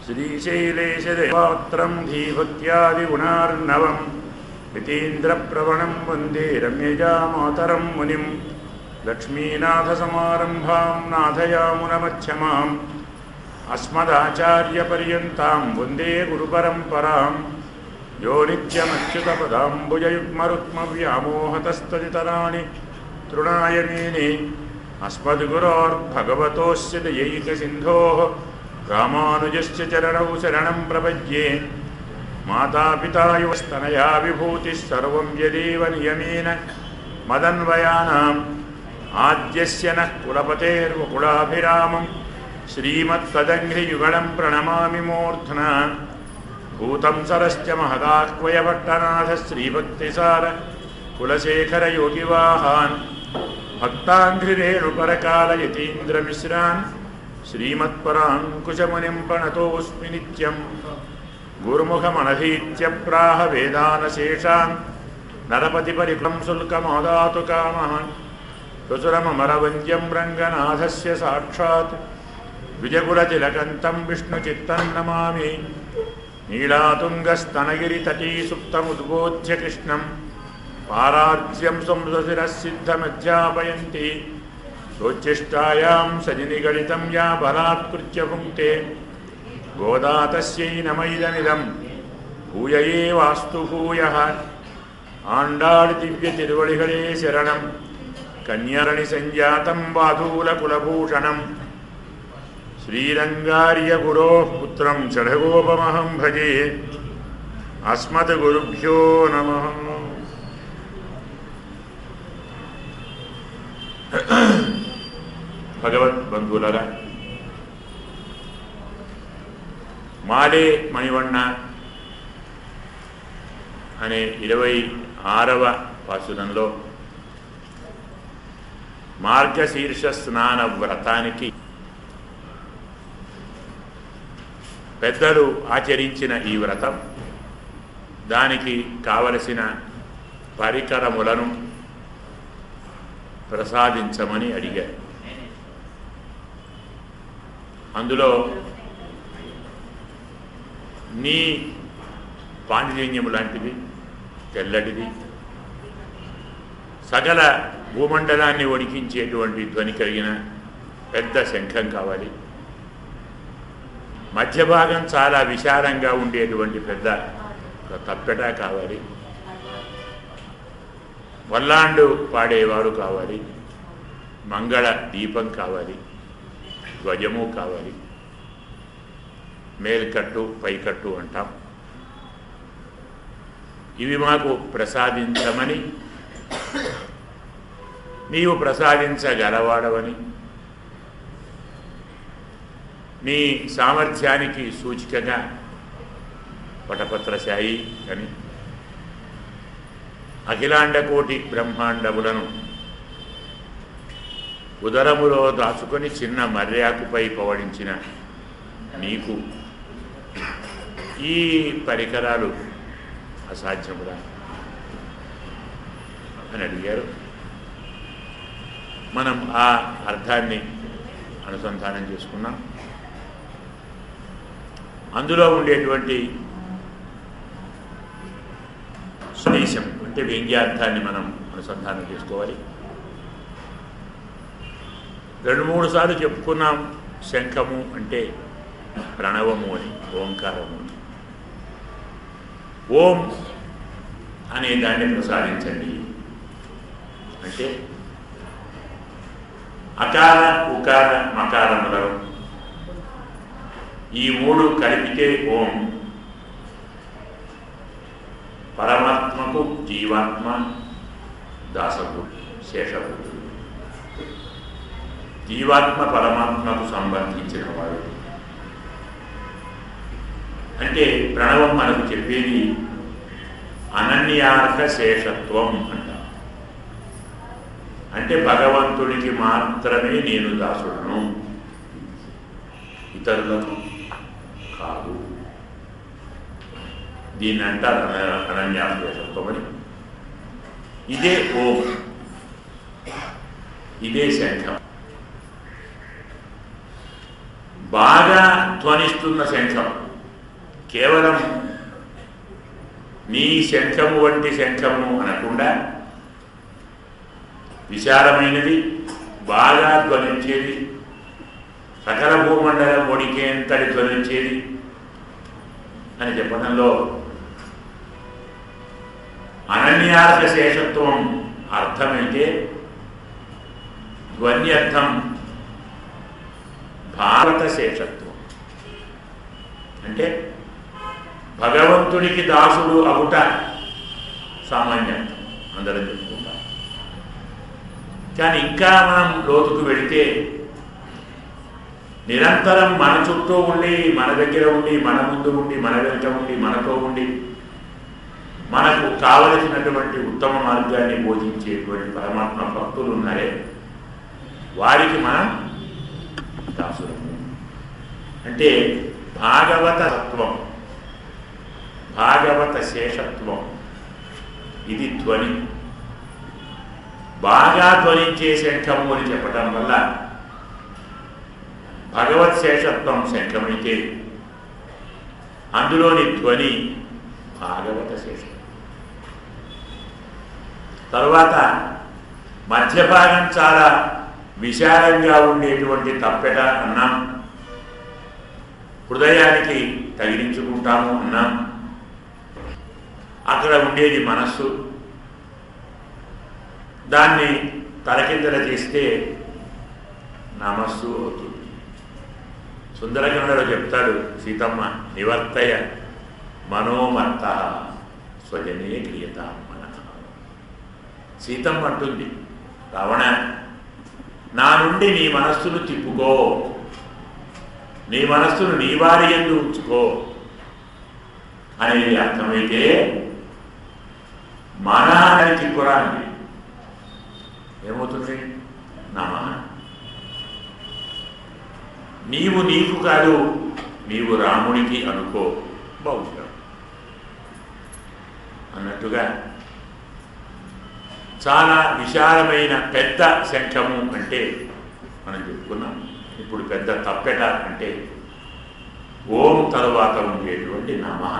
శ్రీశైలేశదేవాత్రం ధీభక్త్యాదిగుణార్ణవం యతీంద్రప్రవణం వందే రమ్యజామాతరం మునిం లక్ష్మీనాథసమారంభాం నాథయామునమధ్యమాం అస్మదాచార్యపర్యంతాం వందే గురుపరంపరాం యో నిత్యమచ్యుతపదాంబుజయుగ్మరుక్మవ్యామోహతస్తదితరాణి తృణాయ మేనే అస్మద్గురోర్భగవతోస్య దయైకసింధోః రామానుజస్య చరణౌ శరణం ప్రపద్యే మాతాపితా యువస్తనయా విభూతిః సర్వం యదేవ నియమేన మదన్వయానాం ఆద్యస్య నః కులపతేర్వకులాభిరామం శ్రీమత్పదంఘ్రియుగళం ప్రణమామి మూర్ధ్నా భూతం సరశ్చ మహదాహ్వయభట్టనాథ శ్రీభక్తిసార కులశేఖరయోగివాహాన్ భక్తాంఘ్రిరేణుపరకాలయతీంద్రమిశ్రాన్ శ్రీమత్పరాంకుశమునిం ప్రణతోస్మి నిత్యం గురుముఖమనధీత్య ప్రాహ వేదానశేషాన్ నరపతిపరికులం శుల్కమోదాతు కామః సుసురమరవంద్యం రంగనాథస్య సాక్షాత్ విజయకులతిలకంతం విష్ణుచిత్తం నమామి నీళాతుంగస్తనగిరితటీ సుప్తముద్బోధ్య కృష్ణం పారార్జ్యం సంససిరసిద్ధమధ్యాపయంతి సోచ్ఛిష్టాయాం సజనిగళితం యా బలాత్కృత్య భుంక్తే గోదా తస్యై నమైదమిదం భూయ ఏవాస్తు భూయః ఆండాళ్ దివ్య తిరువళిகளே శరణం కన్యరణి సంజాతం బాధూలకులభూషణం శ్రీరంగార్య గురోః పుత్రం షఢగోపమహం భజే అస్మద్గురుభ్యో నమః. భగవద్బంధువులారా, మాలే మణివన్న అనే 26వ పాసురంలో మార్గశీర్ష స్నాన వ్రతానికి పెద్దలు ఆచరించిన ఈ వ్రతం, దానికి కావలసిన పరికరములను ప్రసాదించమని అడిగారు. అందులో నీ పాండిజన్యము లాంటిది, తెల్లటిది, సకల భూమండలాన్ని వణికించేటువంటి ధ్వని కలిగిన పెద్ద శంఖం కావాలి. మధ్య భాగం చాలా విశాలంగా ఉండేటువంటి పెద్ద తప్పెట కావాలి. వల్లాండు పాడేవారు కావాలి. మంగళ దీపం కావాలి. ధ్వజము కావాలి. మేల్కట్టు పైకట్టు అంటాం. ఇవి మాకు ప్రసాదించమని, నీవు ప్రసాదించగలవాడవని, నీ సామర్థ్యానికి సూచికగా పటపత్రశాయి అని అఖిలాండకోటి బ్రహ్మాండములను ఉదరములో దాచుకొని చిన్న మర్యాకుపై పవడించిన నీకు ఈ పరికరాలు అసాధ్యమురా అని అడిగారు. మనం ఆ అర్థాన్ని అనుసంధానం చేసుకున్నాం. అందులో ఉండేటువంటి స్నేశం అంటే వ్యంగ్యార్థాన్ని మనం అనుసంధానం చేసుకోవాలి. 2-3 సార్లు చెప్పుకున్నాం. శంఖము అంటే ప్రణవము అని, ఓంకారము అని. ఓం అనే దాన్ని ప్రసాదించండి అంటే అకార ఉకార మకారములను ఈ 3 కలిపితే ఓం. పరమాత్మకు జీవాత్మ దాసకుడు, శేషకుడు. జీవాత్మ పరమాత్మకు సంబంధించిన వాడు. అంటే ప్రణవం మనకు చెప్పేది అనన్యార్హ శేషత్వం అంట. అంటే భగవంతుడికి మాత్రమే నేను దాసుడను, ఇతరులకు కాదు. దీన్ని అంటారు అనన్యాశేషత్వం అని. ఇదే ఓం, ఇదే శంఖం. బాగా ధ్వనిస్తున్న శంఖం, కేవలం నీ శంఖము వంటి శంఖము అనకుండా విశాలమైనది, బాగా ధ్వనించేది, సకల భూమండలం ఒడికేంతటి ధ్వనించేది అని చెప్పడంలో అనన్యార్హ శేషత్వం అర్థమైతే ధ్వన్యర్థం భారత శేషత్వం. అంటే భగవంతుడికి దాసుడు అవుట సామాన్యం, అందరం చెప్పుకుంటాం. కానీ ఇంకా మనం లోతుకు వెళితే నిరంతరం మన చుట్టూ ఉండి, మన దగ్గర ఉండి, మన ముందు ఉండి, మన వెంట ఉండి, మనతో ఉండి, మనకు కావలసినటువంటి ఉత్తమ మార్గాన్ని బోధించేటువంటి పరమాత్మ భక్తులు ఉన్నారే, వారికి మనం దాసులము. అంటే భాగవత తత్వం, భాగవత శేషత్వం, ఇది ధ్వని. బాగా ధ్వనించే శంఖము అని చెప్పడం వల్ల భగవత్ శేషత్వం శంఖమైతే అందులోని ధ్వని భాగవత శేషం. తరువాత మధ్య భాగం చాలా విశాలంగా ఉండేటువంటి తప్పెట అన్నాం, హృదయానికి తగిలించుకుంటాము అన్నాం. అక్కడ ఉండేది మనస్సు, దాన్ని తలకిందల చేస్తే నమస్సు అవుతుంది. సుందరకాండలో చెప్తాడు సీతమ్మ, నివర్తయ మనోమత్త స్వజనే క్రియతాం మనః. సీతమ్మ అంటుంది, రావణ, నా నుండి నీ మనస్సును తిప్పుకో, నీ మనస్సును నీ వారి యందు ఉంచుకో అనేది అర్థమైతే మన అనేది తిప్పురా అండి, ఏమవుతుంది? నమ. నీవు నీకు కాదు, నీవు రాముడికి అనుకో, బాగుంటావు అన్నట్టుగా చాలా విశాలమైన పెద్ద శంఖము అంటే మనం చెప్పుకున్నాం. ఇప్పుడు పెద్ద తప్పెట అంటే ఓం తరువాత ఉండేటువంటి నమః.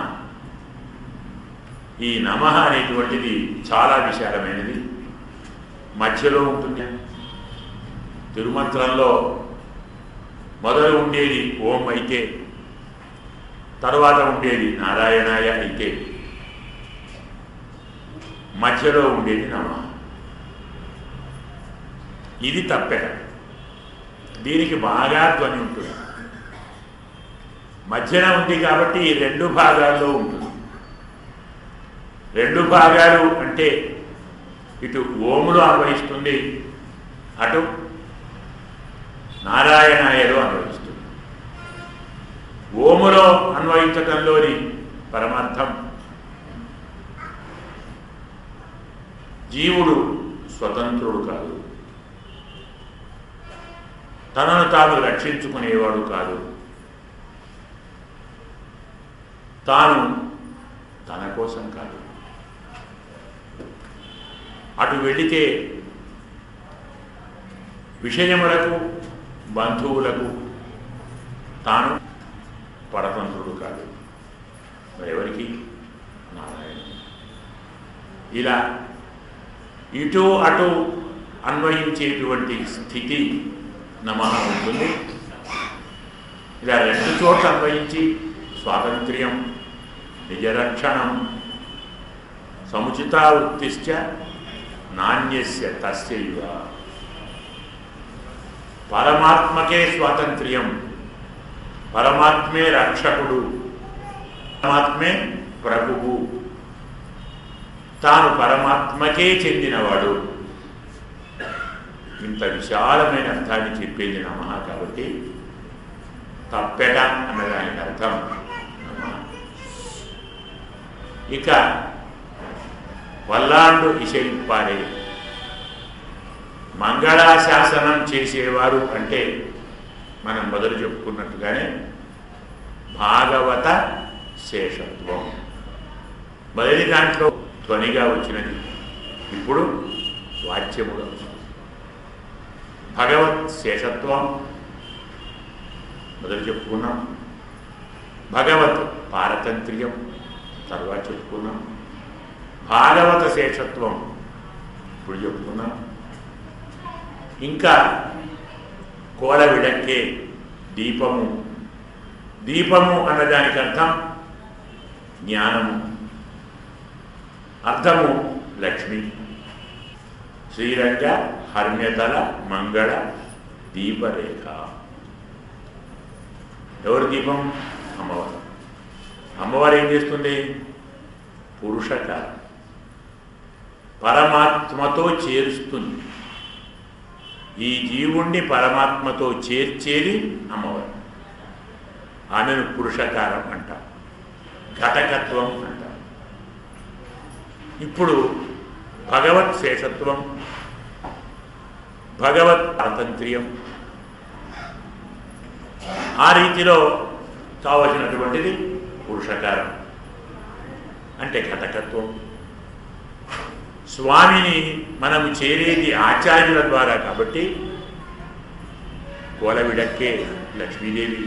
ఈ నమః అనేటువంటిది చాలా విశాలమైనది, మధ్యలో ఉంటుంది. తిరుమంత్రంలో మొదలు ఉండేది ఓం అయితే, తరువాత ఉండేది నారాయణాయ అయితే, మధ్యలో ఉండేది నమః. ఇది తప్పెట. దీనికి బాగా ధ్వని ఉంటుంది. మధ్యన ఉంది కాబట్టి ఈ రెండు భాగాల్లో ఉంటుంది. రెండు భాగాలు అంటే ఇటు ఓములో అన్వయిస్తుంది, అటు నారాయణాయలో అన్వయిస్తుంది. ఓములో అన్వయించటంలోని పరమార్థం జీవుడు స్వతంత్రుడు కాదు, తనను తాను రక్షించుకునేవాడు కాదు, తాను తన కోసం కాదు. అటు వెళితే విషయములకు, బంధువులకు తాను పరతంత్రుడు కాదు, మరెవరికి? నారాయణ. ఇలా ఇటు అటు అన్వయించేటువంటి స్థితి నమః ఉంటుంది. ఇలా రెండు చోట్ల అన్వయించి స్వాతంత్ర్యం, నిజరక్షణం, సముచితావృత్తిశ్చ నాణ్యస్య తస్యైవ. పరమాత్మకే స్వాతంత్ర్యం, పరమాత్మే రక్షకుడు, పరమాత్మే ప్రభువు, తాను పరమాత్మకే చెందినవాడు. ఇంత విశాలమైన అర్థాన్ని చెప్పేది నమః. కాబట్టి తప్పెట అన్నదానికి అర్థం నమః. ఇక వల్లాండు ఇసైపారే, మంగళాశాసనం చేసేవారు అంటే మనం మొదలు చెప్పుకున్నట్టుగానే భాగవత శేషత్వం. మొదటి దాంట్లో ధ్వనిగా వచ్చినది, ఇప్పుడు వాచ్యముగా వచ్చింది. భగవత్ శేషత్వం, మొదలు చెప్పుకున్నాం. భగవత్ పారతంత్ర్యం తర్వాత చెప్పుకున్నాం. భాగవత శేషత్వం ఇప్పుడు చెప్పుకున్నాం. ఇంకా కోల విడక్కే దీపము. దీపము అన్నదానికి అర్థం జ్ఞానము, అర్థము లక్ష్మి. శ్రీరంగ హర్మ్యతల మంగళ దీపరేఖ. ఎవరు దీపం? అమ్మవారు. అమ్మవారు ఏం చేస్తుంది? పురుషకారం, పరమాత్మతో చేరుస్తుంది. ఈ జీవుణ్ణి పరమాత్మతో చేర్చేది అమ్మవారు. ఆమెను పురుషకారం అంటారు, ఘటకత్వం అంటారు. ఇప్పుడు భగవత్ శేషత్వం, భగవత్ స్వాతంత్ర్యం, ఆ రీతిలో కావలసినటువంటిది పురుషకారం అంటే ఘటకత్వం. స్వామిని మనము చేరేది ఆచార్యుల ద్వారా కాబట్టి కోల విడక్కే లక్ష్మీదేవి,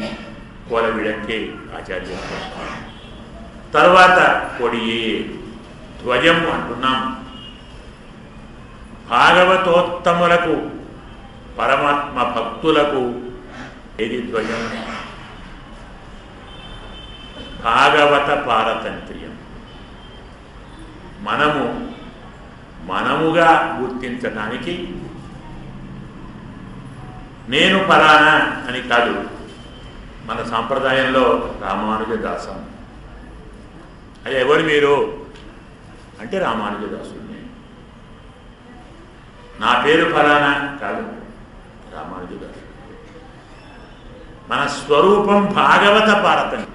కోల విడక్కే ఆచార్యులు. తర్వాత కొడియే ధ్వజం అంటున్నాం. భాగవతోత్తములకు, పరమాత్మ భక్తులకు ఏది ధ్వజం? భాగవత పారతంత్ర్యం. మనముగా గుర్తించడానికి నేను ఫలానా అని కాదు. మన సాంప్రదాయంలో రామానుజదాసం. అది ఎవరు మీరు అంటే రామానుజదాసుని. నా పేరు ఫలానా కాదు, రామానుజదాసు. మన స్వరూపం భాగవత పారతంత్ర్యం.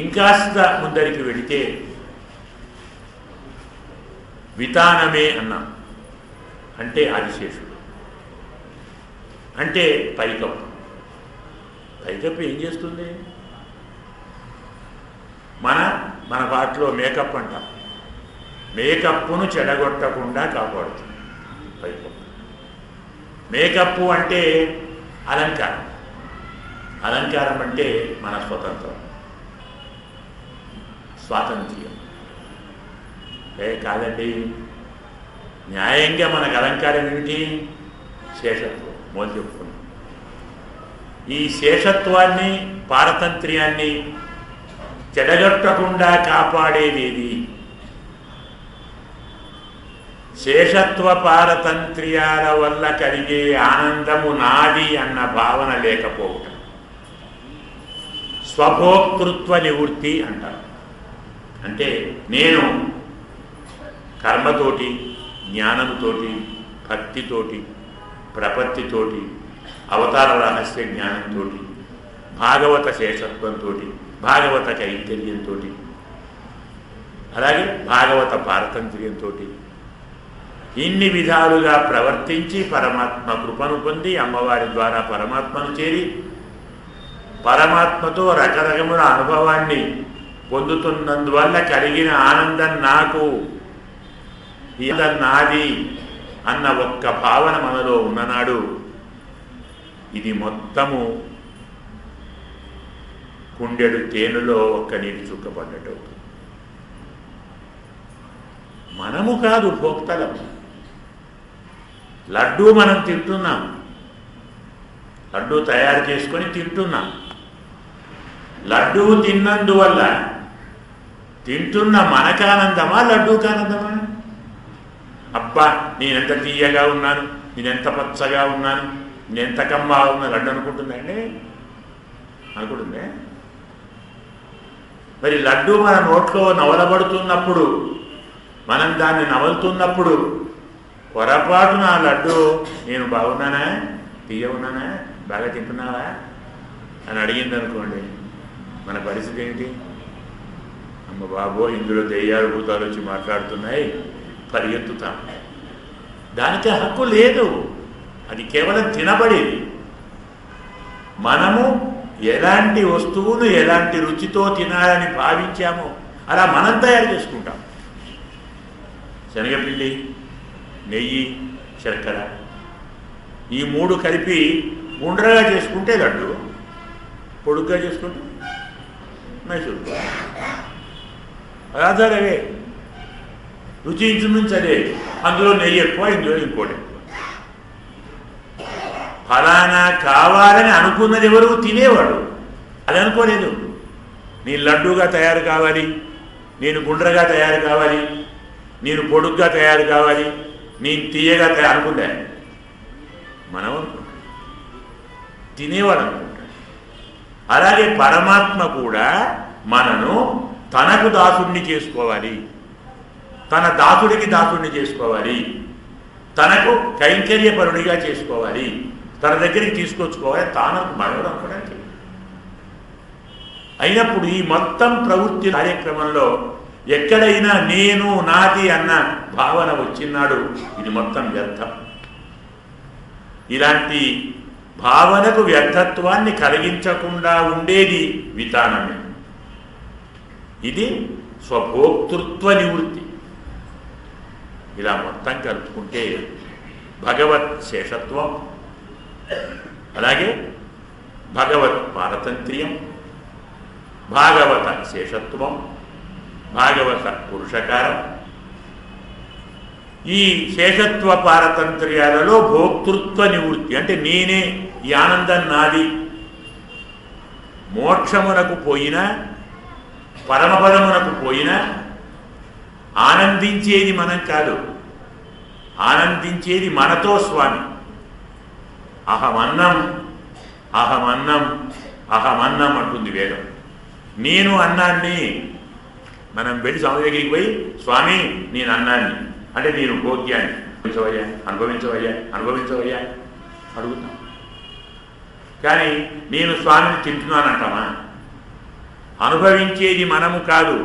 ఇంకాస్త ముందరికి వెళితే వితానమే అన్నాం అంటే ఆదిశేషుడు, అంటే పైకప్పు. పైకప్పు ఏం చేస్తుంది? మన పాటలో మేకప్ అంటాం. మేకప్పును చెడగొట్టకుండా కాపాడుతుంది పైకప్పు. మేకప్పు అంటే అలంకారం. అలంకారం అంటే మన స్వాతంత్ర్యం. కాదండి, న్యాయంగా మనకు అలంకారం ఏమిటి? శేషత్వం. మొదలు చెప్పుకున్నాం. ఈ శేషత్వాన్ని, పారతంత్ర్యాన్ని చెడగొట్టకుండా కాపాడేది శేషత్వ పారతంత్ర్యాల వల్ల కలిగే ఆనందము నాది అన్న భావన లేకపోవటం. స్వభోక్తృత్వ నివృత్తి అంటారు. అంటే నేను కర్మతోటి, జ్ఞానంతోటి, భక్తితోటి, ప్రపత్తితోటి, అవతార రహస్య జ్ఞానంతో, భాగవత శేషత్వంతో, భాగవత కైంకర్యంతో, అలాగే భాగవత పారతంత్ర్యంతో ఇన్ని విధాలుగా ప్రవర్తించి పరమాత్మ కృపను పొంది అమ్మవారి ద్వారా పరమాత్మను చేరి పరమాత్మతో రకరకముల అనుభవాన్ని పొందుతున్నందువల్ల కలిగిన ఆనందం నాకు, ఇది నాది అన్న ఒక్క భావన మనలో ఉన్ననాడు ఇది మొత్తము కుండెడు తేనెలో ఒక్క నీటి చుక్క పడ్డట్టు అవుతుంది. మనము కాదు భోక్తలం. లడ్డూ మనం తింటున్నాం, లడ్డూ తయారు చేసుకొని తింటున్నాం. లడ్డూ తిన్నందువల్ల తింటున్న మనకానందమా, లడ్డూకానందమా? అబ్బా, నేనెంత తీయగా ఉన్నాను, నేనెంత పచ్చగా ఉన్నాను, నేనెంత కమ్మగా ఉన్నా లడ్డు అనుకుంటుందండి? అనుకుంటుందే. మరి లడ్డు మన నోట్లో నవలబడుతున్నప్పుడు, మనం దాన్ని నవలుతున్నప్పుడు పొరపాటున ఆ లడ్డు నేను బాగున్నానా, తీయ ఉన్నానా, బాగా తింటున్నావా అని అడిగింది అనుకోండి, మన పరిస్థితి ఏంటి? అమ్మ బాబో, ఇందులో దెయ్యాలు భూతాలు వచ్చి మాట్లాడుతున్నాయి, పరిగెత్తుతాం. దానికి హక్కు లేదు, అది కేవలం తినబడేది. మనము ఎలాంటి వస్తువును ఎలాంటి రుచితో తినాలని భావించామో అలా మనం తయారు చేసుకుంటాం. శనగపిండి, నెయ్యి, చక్కెర, ఈ మూడు కలిపి గుండ్రగా చేసుకుంటే లడ్డు, పొడుగ్గా చేసుకుంటే మైసూర్ ఆధారవే, రుచి ఇంచుమించు అదే. అందులో నెయ్యి ఎక్కువ, ఇందులో ఇంకోటి ఎక్కువ. ఫలానా కావాలని అనుకున్నది ఎవరు? తినేవాడు. అది అనుకోలేదు. నేను లడ్డూగా తయారు కావాలి, నేను గుండ్రగా తయారు కావాలి, నేను పొడుగ్గా తయారు కావాలి, నేను తీయగా అనుకుంటా. మనం అనుకుంటాం, తినేవాడు అనుకుంటాడు. అలాగే పరమాత్మ కూడా మనను తనకు దాసుడిని చేసుకోవాలి, తన దాసుడికి దాసుడిని చేసుకోవాలి, తనకు కైంకర్యపరుడిగా చేసుకోవాలి, తన దగ్గరికి తీసుకొచ్చుకోవాలి. తాను మనవడు అనుకోవడానికి అయినప్పుడు ఈ మొత్తం ప్రవృత్తి కార్యక్రమంలో ఎక్కడైనా నేను నాది అన్న భావన వచ్చినాడు ఇది మొత్తం వ్యర్థం. ఇలాంటి భావనకు వ్యర్థత్వాన్ని కలిగించకుండా ఉండేది వితానమే. ఇది స్వభోక్తృత్వ నివృత్తి. ఇలా మొత్తం కలుపుకుంటే భగవత్ శేషత్వం, అలాగే భగవత్ పారతంత్ర్యం, భాగవత శేషత్వం, భాగవత పురుషకారం. ఈ శేషత్వ పారతంత్ర్యాలలో భోక్తృత్వ నివృత్తి అంటే నేనే, ఈ ఆనందం నాది. మోక్షమునకు పోయినా పరమపదమునకు పోయినా ఆనందించేది మనం కాదు, ఆనందించేది మనతో స్వామి. అహమన్నం అహమన్నం అహమన్నం అంటుంది వేదం. నేను అన్నాన్ని. మనం వెళ్ళి స్వామి దగ్గరికి పోయి స్వామి నేను అన్నాన్ని అంటే నేను భోగ్యాన్ని అనుభవించవయ్యా అనుభవించవయ్యా అనుభవించవయ్యా అడుగుతాం. కానీ నేను స్వామిని తింటున్నానంటామా? అనుభవించేది మనము కాదు,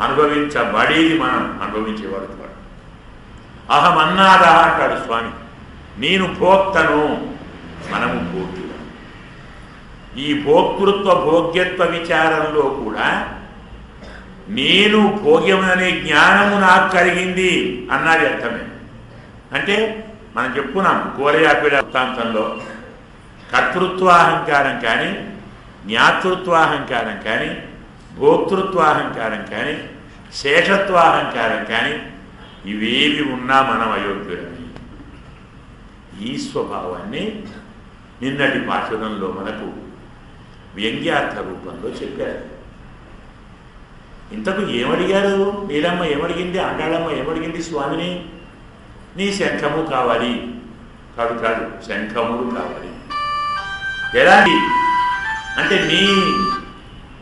అనుభవించబడేది మనం, అనుభవించేవాడు కాదు. అహమన్నాద అంటాడు స్వామి. నేను భోక్తను, మనము భోగ్యులు. ఈ భోక్తృత్వ భోగ్యత్వ విచారంలో కూడా నేను భోగ్యమనే జ్ఞానము నాకు కలిగింది అన్నది అర్థమే. అంటే మనం చెప్పుకున్నాం కోరయాపీడ వృత్తాంతంలో కర్తృత్వాహంకారం కానీ, జ్ఞాతృత్వాహంకారం కానీ, భోక్తృత్వాహంకారం కానీ, శేషత్వాహంకారం కానీ ఇవేవి ఉన్నా మనం అయోగ్యుడని ఈ స్వభావాన్ని నిన్నటి పాఠంలో మనకు వ్యంగ్యార్థ రూపంలో చెప్పారు. ఇంతకు ఏమడిగారు? నీలమ్మ ఏమడిగింది? అండాళమ్మ ఏమడిగింది స్వామిని? నీ శంఖము కావాలి. కాదు కాదు, శంఖములు కావాలి. ఎలాంటి అంటే నీ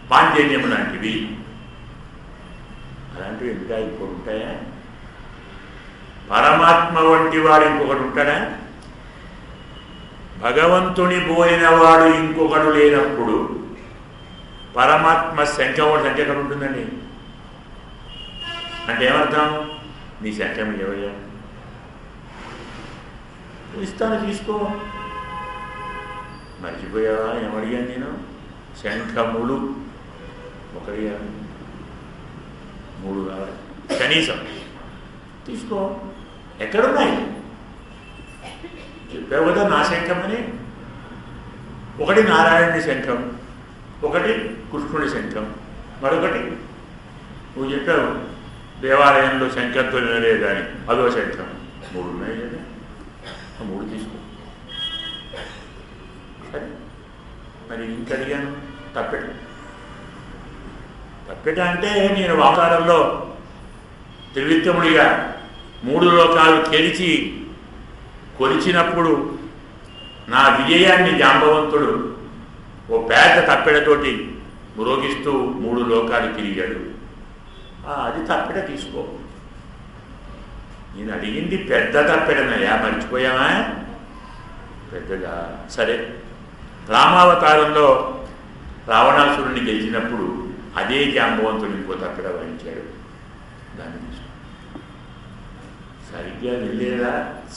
పాంచజన్యము లాంటివి. అలాంటివి ఇంకా ఇంకోటి ఉంటాయా? పరమాత్మ వంటి వాడు ఇంకొకటి ఉంటాడా? భగవంతుని పోయినవాడు ఇంకొకడు లేనప్పుడు పరమాత్మ శంఖం సంఖ్య ఎక్కడ ఉంటుందండి? అంటే ఏమర్థం? నీ శంఖం ఏవయ్యా? ఇస్తాను, తీసుకో. మర్చిపోయావా? ఏమడిగాను నేను? శంఖములు ఒకడిగా 3 కావాలి కనీసం, తీసుకో. ఎక్కడున్నాయి? చెప్పావు కదా నా శంఖమని. ఒకటి నారాయణుడి శంఖం, ఒకటి కృష్ణుడి శంఖం, మరొకటి నువ్వు చెప్పావు దేవాలయంలో శంఖధ్వని లేదని, అదో శంఖం. 3 ఉన్నాయి కదా, ఆ 3 తీసుకో. సరే, మరి ఇంకడిగాను తప్పెట. తప్పెట అంటే నేను వాతావరణంలో త్రివిక్రముడిగా 3 లోకాలు తెరిచి కొలిచినప్పుడు నా విజయాన్ని జాంబవంతుడు ఓ పెద్ద తప్పెడతోటి మ్రోగిస్తూ 3 లోకాలు తిరిగాడు. అది తప్పెడ తీసుకో. నేను అడిగింది పెద్ద తప్పెడనయ్యా, మర్చిపోయావా? పెద్దగా. సరే, రామావతారంలో రావణాసురుణ్ణి గెలిచినప్పుడు అదే జాంబవంతుడు ఇంకో తప్పెడ వహించాడు, దాన్ని తీసుకో. సరిగ్గా వెళ్ళేదా?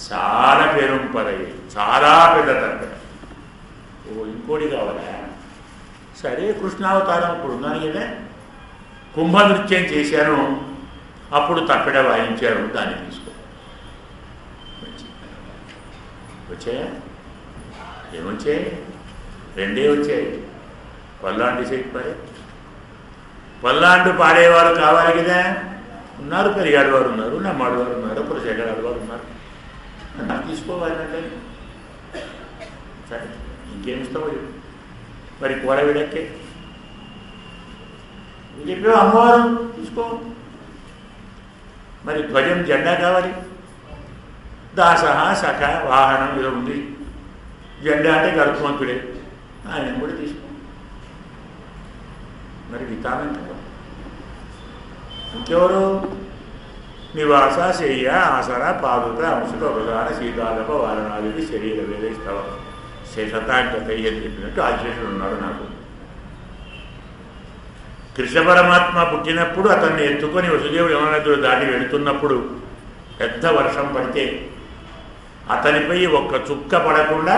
చాలా పెరుంపరయ్యి, చాలా పెద్ద తప్పెడ. ఇంకోటి కావాలా? సరే, కృష్ణావతారం ఇప్పుడు ఉన్నాను కదా, కుంభ నృత్యం చేశాను, అప్పుడు తప్పెడ వాయించారు, దాన్ని తీసుకో. వచ్చాయా? ఏమొచ్చాయి? రెండే వచ్చాయి. పల్లాంటి చేయకపోయి పల్లాండు పాడేవారు కావాలి కదా. ఉన్నారు, పెరిగాడవారు ఉన్నారు, నమ్మాడవారు ఉన్నారు, పురసేగాడవారు ఉన్నారు. నాకు తీసుకోవాలంటే సరే ఇంకేమిస్తావు మరి కూర విడక్కే చెప్పావు అమ్మవారు తీసుకో. మరి ధ్వజం జెండా కావాలి. దాస సఖ వాహనం ఇలా ఉంది. జెండా అంటే గరుత్మంతుడే, ఆయన కూడా తీసుకో. మరి వితానం కదా. ఇంకెవరు? నివాస శయ్య ఆసర పాదుక అంశుక ప్రధాన శీతాలప వారణాదికి శరీర వేదైస్తవ శేషతాంకతై అని చెప్పినట్టు ఆదిశేషుడు ఉన్నాడు. నాకు కృష్ణ పరమాత్మ పుట్టినప్పుడు అతన్ని ఎత్తుకొని వసుదేవుడు యముననదులు దాటి వెళుతున్నప్పుడు పెద్ద వర్షం పడితే అతనిపై ఒక్క చుక్క పడకుండా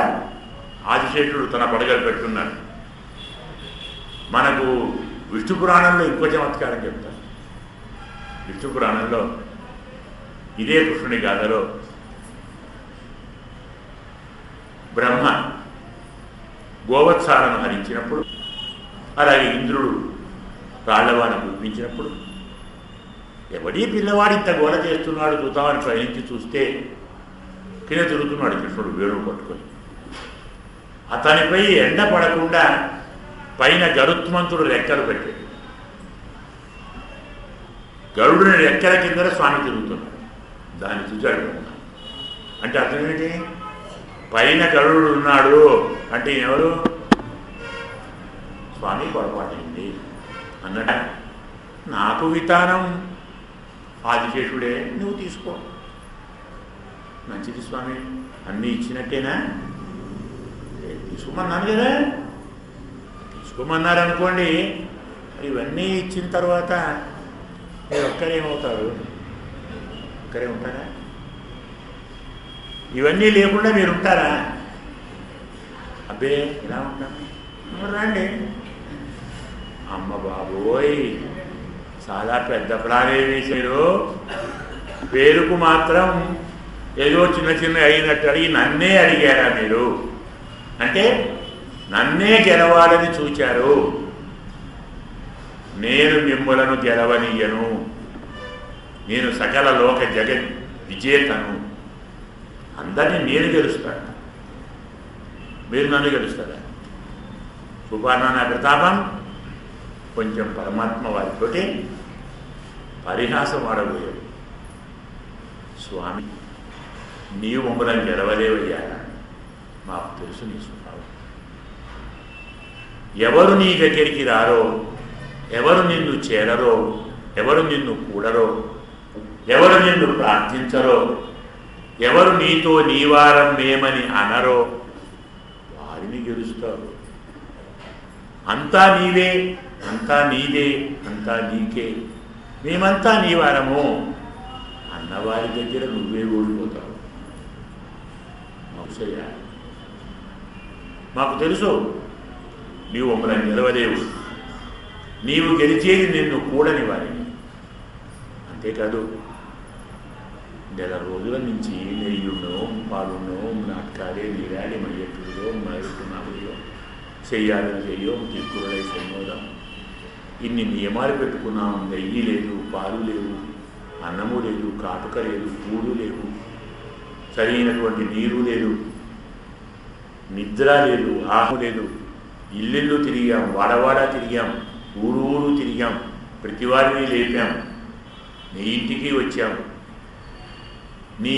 ఆదిశేషుడు తన పడగలు పెట్టుకున్నాడు. మనకు విష్ణు పురాణంలో ఇంకో చమత్కారం చెప్తారు. విష్ణు పురాణంలో ఇదే కృష్ణుని గాథలో బ్రహ్మ గోవత్సాలను హరించినప్పుడు, అలాగే ఇంద్రుడు రాళ్లవాన కురిపించినప్పుడు ఎవడీ పిల్లవాడు ఇంత గోల చేస్తున్నాడు చూద్దామని ప్రయాణించి చూస్తే కింద తిరుగుతున్నాడు కృష్ణుడు వేణువు పట్టుకొని. అతనిపై ఎండ పడకుండా పైన గరుత్మంతుడు రెక్కలు పెట్టాడు. గరుడుని రెక్కల కింద స్వామి తిరుగుతున్నాడు. దాన్ని చూశాడు. అంటే అర్థం ఏంటి? పైన గరుడు ఉన్నాడు అంటే ఎవరు? స్వామి పొరపాటైంది అన్నట. నాకు వితానం ఆదిశేషుడే, నువ్వు తీసుకో. మంచిది స్వామి, అన్నీ ఇచ్చినట్టేనా? తీసుకోమన్నాను కదా. తీసుకోమన్నారనుకోండి, ఇవన్నీ ఇచ్చిన తర్వాత మీరు ఒక్కరేమవుతారు? ఒక్కరే ఉంటారా? ఇవన్నీ లేకుండా మీరు ఉంటారా? అబ్బే ఇలా ఉంటాను రండి. అమ్మ బాబోయ్, చాలా పెద్ద ప్లానే వేసారు. పేరుకు మాత్రం ఏదో చిన్న చిన్న అయినట్టు అడిగి నన్నే అడిగారా మీరు? అంటే నన్నే గెలవాలని చూచారు. నేను మిమ్మలను గెలవనీయను. నేను సకల లోక జగత్ విజేతను. అందరినీ నేను గెలుస్తాను, మీరు నన్ను గెలుస్తారా? సుపానా నా ప్రతాపం. కొంచెం పరమాత్మ వారితోటి పరిహాసం ఆడబోయాడు. స్వామి, నీవు మమ్మల్ని గెలవలేవయ్యా, మాకు తెలుసు నీ స్వభావం. ఎవరు నీ దగ్గరికి రారో, ఎవరు నిన్ను చేరరో, ఎవరు నిన్ను కూడరో, ఎవరు నిన్ను ప్రార్థించరో, ఎవరు నీతో నీవారం మేమని అనరో వారిని గెలుస్తారు. అంతా నీవే, అంతా నీదే, అంతా నీకే, మేమంతా నీవారము అన్నవారి దగ్గర నువ్వే ఓడిపోతావు. మౌసయ్య, మాకు తెలుసు నీవు మమ్మల్ని నిలవలేవు. నీవు గెలిచేది నిన్ను కూడని వారిని. అంతేకాదు, నెల రోజుల నుంచి నెయ్యున్నో పాలున్నో నాటకాలే నీరాడి మయ్యట్టులో మరొట్టు నాగులో చెయ్యాలని చెయ్యో తిక్కురై సమ్మోదాం. ఇన్ని నియమాలు పెట్టుకున్నాం. నెయ్యి లేదు, పాలు లేవు, అన్నము లేదు, కాటుక లేదు, పూలు లేవు, సరైనటువంటి నీరు లేదు, నిద్ర లేదు, ఆహు లేదు. ఇల్లు తిరిగాం, వాడవాడ తిరిగాం, ఊరు ఊరు తిరిగాం, ప్రతి వారిని లేపాం, నీ ఇంటికి వచ్చాం. నీ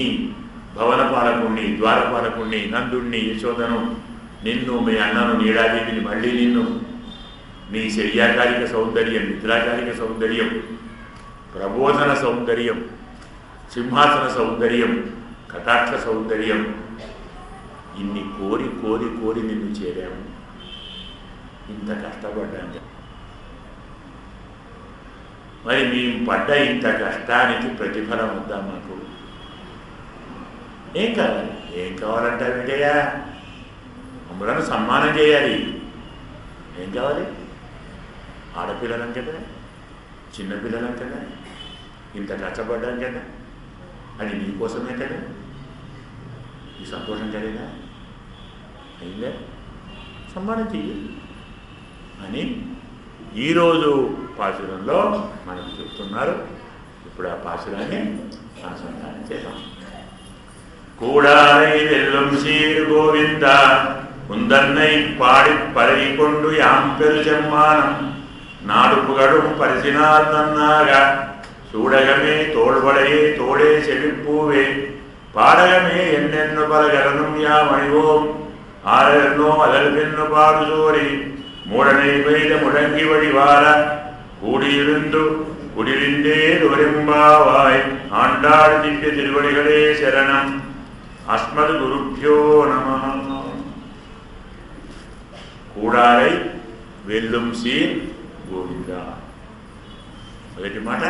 భవనపాలకుణ్ణి, ద్వారపాలకుణ్ణి, నందుణ్ణి, యశోదను, నిన్ను, మీ అన్నను, నీడాదేవిని, మళ్ళీ నిన్ను, నీ శర్యాకారిక సౌందర్యం, నిద్రాకారిక సౌందర్యం, ప్రబోధన సౌందర్యం, సింహాసన సౌందర్యం, కటాక్ష సౌందర్యం, ఇన్ని కోరి కోరి కోరి నిన్ను చేరాము. ఇంత కష్టపడ్డాను. మరి మేము పడ్డ ఇంత కష్టానికి ప్రతిఫలం వద్దా మాకు? ఏం కావాలి? ఏం కావాలంటావేంటయ్యా? మమ్మలను సన్మానం చేయాలి. ఏం కావాలి? ఆడపిల్లలం కదా, చిన్నపిల్లలం కదా, ఇంత కష్టపడ్డాం కదా, అది నీకోసమే కదా. ఈ సంతోషం కలిగా అయిందే సమ్మానం చెయ్యి అని ఈరోజు పాశురంలో మనకు చెప్తున్నారు. ఇప్పుడు ఆ పాశురాన్ని అనుసంధానం చేద్దాం. கூடாரை வெல்லும் சீர் கோவிந்தா குந்தன்னை பாடி பரவி கொண்டு யாம் பெரு செம்மானம் நாடு புகழும் பரிசினால் நன்னாக சூடகமே தோள்வளையே தோளே செவிப்பூவே பாடகமே என்னென்னு பலகரனும் யாம் அணிவோம் ஆரோ அதல் பெண்ணு பாடு சோரி மூடனை பெய்த முழங்கி வழிவார கூடியிருந்து குடிலிந்தே ஒரும்பாவாய் ஆண்டாள் திவ்ய திருவடிகளே சரணம். அஸ்மது குருப்யோ நமः. కూడారై వెల్లుం సీర్ గోవిందా. మొదటి మాట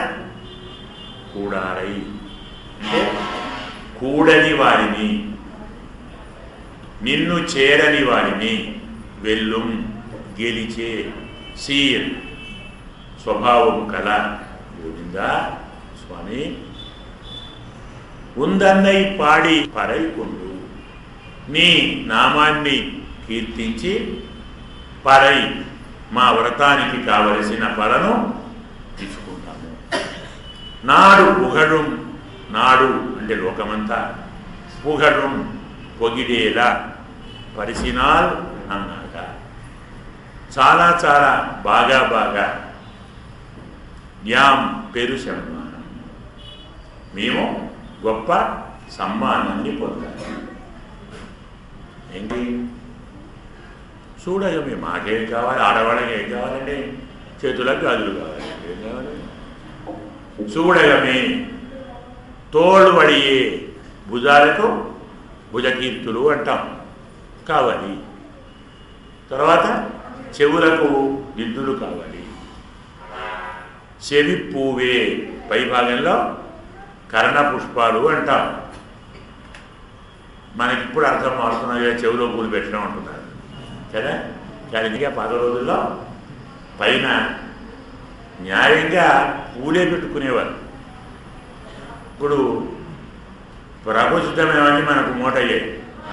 కూడారై అంటే కూడని వారిని, నిన్ను చేరని వారిని, వెల్లుం గెలిచే, సీర్ స్వభావం కల గోవిందా స్వామి. ఉందన్నై పాడి పరైకొండు, నీ నామాన్ని కీర్తించి పరై మా వ్రతానికి కావలసిన పలను తీసుకుంటాము. నాడు పుగడుం, నాడు అంటే లోకమంతా, పుగడుం పొగిడేలా, పరిసినాల్ అన్నాక చాలా చాలా బాగా బాగా, యాం పెరు సన్మానం, మేము గొప్ప సమ్మానాన్ని పొందాలి. ఏంటి చూడగమే, మాకేం కావాలి, ఆడవాళ్ళకి ఏం కావాలండి, చేతులకు గాజులు కావాలి, ఏం కావాలి. చూడగమే తోళ్ళు వడియే, భుజాలకు భుజకీర్తులు అంటాం కావాలి. తర్వాత చెవులకు దిద్దులు కావాలి. చెవి పువ్వే, పై భాగంలో కర్ణ పుష్పాలు అంటాం. మనకిప్పుడు అర్థం మారుతున్నది, చెవిలో పూలు పెట్టడం అంటున్నారు కదా. కానీ పాత రోజుల్లో పైన న్యాయంగా పూలే పెట్టుకునేవారు. ఇప్పుడు ప్రపంచమేమన్నీ మనకు మూటయ్యాయి,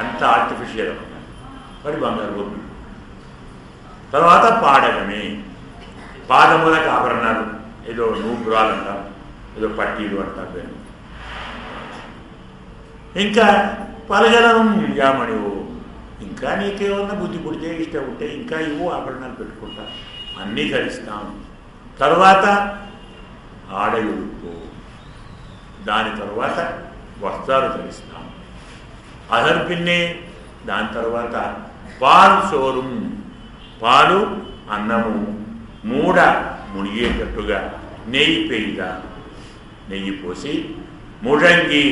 అంత ఆర్టిఫిషియల్ మరి బంగారు బొమ్మ. తర్వాత పాడగమే, పాదములకు ఆభరణాలు, ఏదో నూపురాలు అంటాం, ఏదో పట్టీలు అంటాం. ఇంకా పలగలను యామణివు, ఇంకా నీకేమన్నా బుద్ధి పుడితే ఇష్టం ఉంటే ఇంకా ఇవ్వు, ఆభరణాలు పెట్టుకుంటా, అన్నీ ధరిస్తాం. తర్వాత ఆడయుడుపు, దాని తర్వాత వస్త్రాలు ధరిస్తాం. అదర్పిన్నే, దాని తర్వాత పాలు సోరుం, పాలు అన్నము మూడ మునిగేటట్టుగా నెయ్యి పెయిద, నెయ్యి పోసి ముడంగి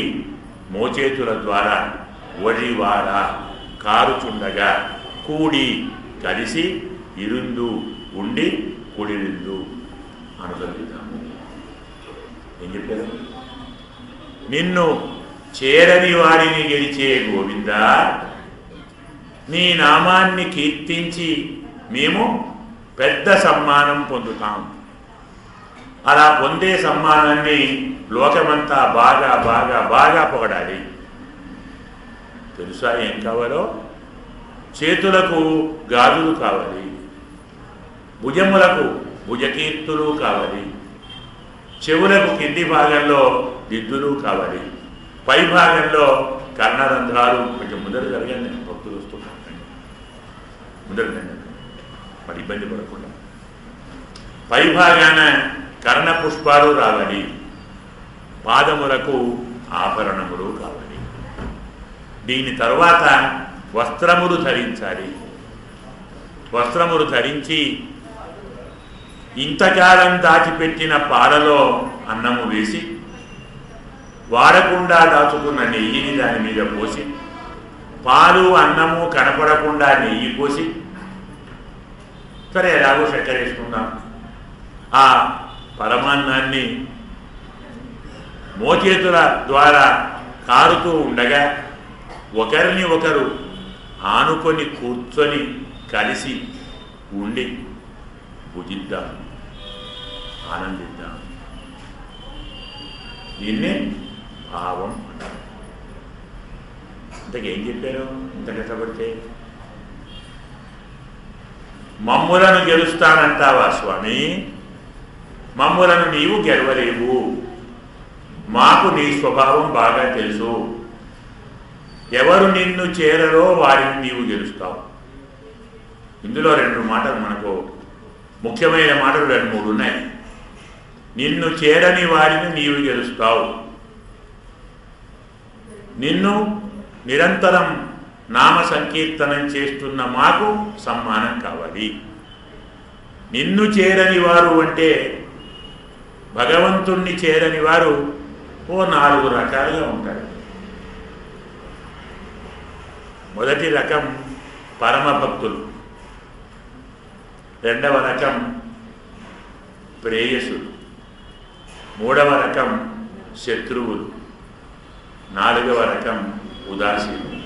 మోచేతుల ద్వారా వడివార కారుచుండగా కూడి కలిసి ఇరుందు ఉండి కుడిరిందు అనుసరిద్దాము. ఏం చెప్పారు? నిన్ను చేరని వారిని గెలిచే గోవిందా, నీ నామాన్ని కీర్తించి మేము పెద్ద సమ్మానం పొందుతాం. అలా పొందే సమ్మానాన్ని లోకమంతా బాగా బాగా బాగా పొగడాలి. తెలుసా ఏం కావాలో? చేతులకు గాజులు కావాలి, భుజములకు భుజకీర్తులు కావాలి, చెవులకు కింది భాగంలో దిద్దులు కావాలి, పై భాగంలో కర్ణరంధ్రాలు. కొంచెం ముందర జరగండి, భక్తులు వస్తున్నారు, ముందర మరి ఇబ్బంది పడకుండా. పై భాగాన కర్ణ పుష్పాలు రావాలి, పాదములకు ఆభరణములు కావాలి. దీని తర్వాత వస్త్రములు ధరించాలి. వస్త్రములు ధరించి ఇంతకాలం దాచిపెట్టిన పాలలో అన్నము వేసి వాడకుండా దాచుకున్న నెయ్యిని దాని మీద పోసి, పాలు అన్నము కనపడకుండా నెయ్యి పోసి, సరే ఎలాగో చక్కెర వేసుకుందాం, ఆ పరమాన్నాన్ని మోచేతుల ద్వారా కారుతూ ఉండగా ఒకరిని ఒకరు ఆనుకొని కూర్చొని కలిసి ఉండి భుజిద్దాం, ఆనందిద్దాం. దీన్నే భావం అంటారు. ఇంతకేం చెప్పారు? ఇంత కష్టపడితే మమ్ములను గెలుస్తానంటావా స్వామి? మమ్ములను నీవు గెలవలేవు. మాకు నీ స్వభావం బాగా తెలుసు. ఎవరు నిన్ను చేరరో వారిని నీవు గెలుస్తావు. ఇందులో రెండు మాటలు, మనకు ముఖ్యమైన మాటలు రెండు మూడు ఉన్నాయి. నిన్ను చేరని వారిని నీవు గెలుస్తావు. నిన్ను నిరంతరం నామ సంకీర్తనం చేస్తున్న మాకు సమ్మానం కావాలి. నిన్ను చేరని వారు అంటే భగవంతుణ్ణి చేరని వారు ఓ 4 రకాలుగా ఉంటారు. మొదటి రకం పరమభక్తులు, రెండవ రకం ప్రేయసులు, మూడవ రకం శత్రువులు, నాలుగవ రకం ఉదాసీనులు.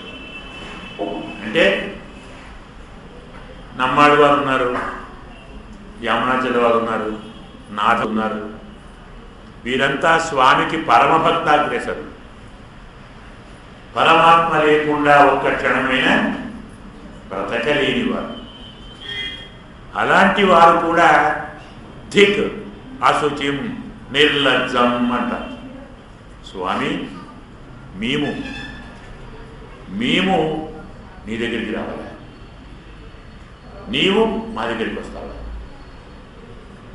అంటే నమ్మాడు వారు ఉన్నారు, యామనాచల వారు ఉన్నారు, నాథ ఉన్నారు. వీరంతా స్వామికి పరమభక్తాగ్రేసరు. పరమాత్మ లేకుండా ఒక్క క్షణమైనా బ్రతకలేని వారు. అలాంటి వారు కూడా ధిక్ అశుచిం నిర్లజ్జం అంటారు. స్వామి మేము నీ దగ్గరికి రావాలి, నీవు మా దగ్గరికి వస్తావు,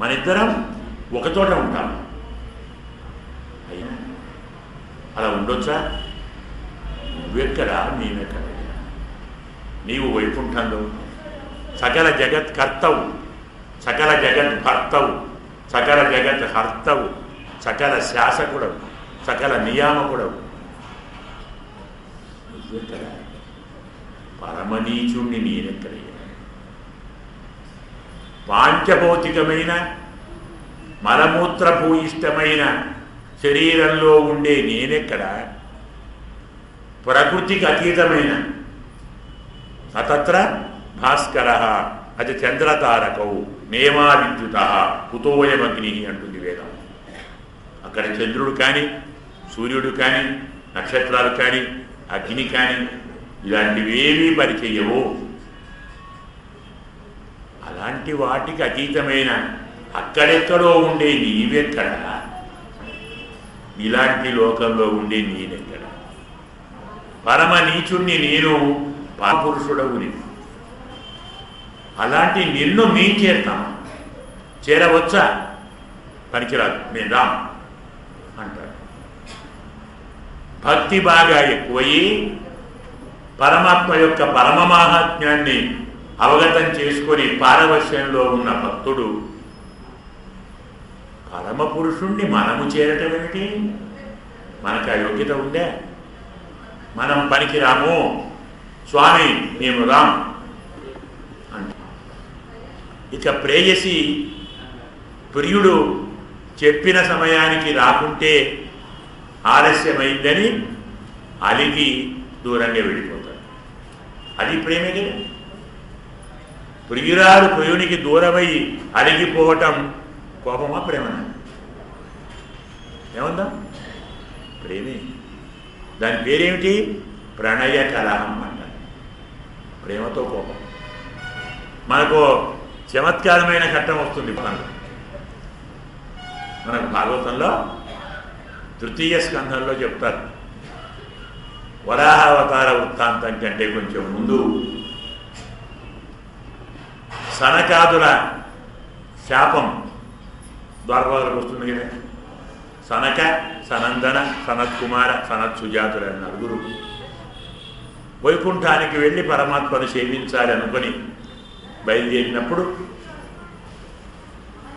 మనిద్దరం ఒకచోట ఉంటాము. అయినా అలా ఉండొచ్చా? నువ్వెక్కడా, మేమెక్కడా? నీవు వైకుంఠంలో సకల జగత్ కర్తవు, సకల జగత్ భర్తవు, సకల జగత్ హర్తవు, సకల శాసకుడవు, సకల నియామకుడవు. నువ్వెక్కడా? పరమనీచుణ్ణి నేనెక్కడయ్యా? పాంచభౌతికమైన మలమూత్రభూయిష్టమైన శరీరంలో ఉండే నేనెక్కడ? ప్రకృతికి అతీతమైన సతత్ర భాస్కర అది చంద్రతారకౌ నేమా విద్యుత కుతోయమగ్ని అంటుంది వేదం. అక్కడ చంద్రుడు కానీ, సూర్యుడు కానీ, నక్షత్రాలు కానీ, అగ్ని కానీ ఇలాంటివేవీ పరిచయవు. అలాంటి వాటికి అతీతమైన అక్కడెక్కడో ఉండే నీవెక్కడ? ఇలాంటి లోకంలో ఉండే నేనెక్కడ? పరమ నీచుణ్ణి నేను, పరపురుషుడవు నీవు. అలాంటి నిన్ను మేం చేస్తాం. చేరవచ్చా? పనికిరాదు, నేను రాం అంటాడు. భక్తి బాగా ఎక్కువయ్యి పరమాత్మ యొక్క పరమ మాహాత్మ్యాన్ని అవగతం చేసుకొని పారవశ్యంలో ఉన్న భక్తుడు పరమపురుషుణ్ణి మనము చేరటం ఏమిటి? మనకు ఆ యోగ్యత ఉందే? మనం పనికిరాము, స్వామి మేము రాం అంట. ఇక ప్రేయసి ప్రియుడు చెప్పిన సమయానికి రాకుంటే ఆలస్యమైందని అలిగి దూరంగా వెళ్ళిపోతాడు. అది ప్రేమే కదా. ప్రియురాలు ప్రియునికి దూరమై అలిగిపోవటం కోపమా ప్రేమనా? ఏమందా? ప్రేమే. దాని పేరేమిటి? ప్రణయ కలహం అంటారు. ప్రేమతో కోపం. మనకు చమత్కారమైన ఘట్టం వస్తుంది. మనకు భాగవతంలో తృతీయ స్కంధంలో చెప్తారు. వరాహావతార వృత్తాంతం కంటే కొంచెం ముందు సనకాదుల శాపం ద్వారపాలకు వస్తుంది కదా. సనక, సనందన, సనత్కుమార, సనత్సుజాతుల నలుగురు వైకుంఠానికి వెళ్ళి పరమాత్మను సేవించాలి అనుకొని బయలుదేరినప్పుడు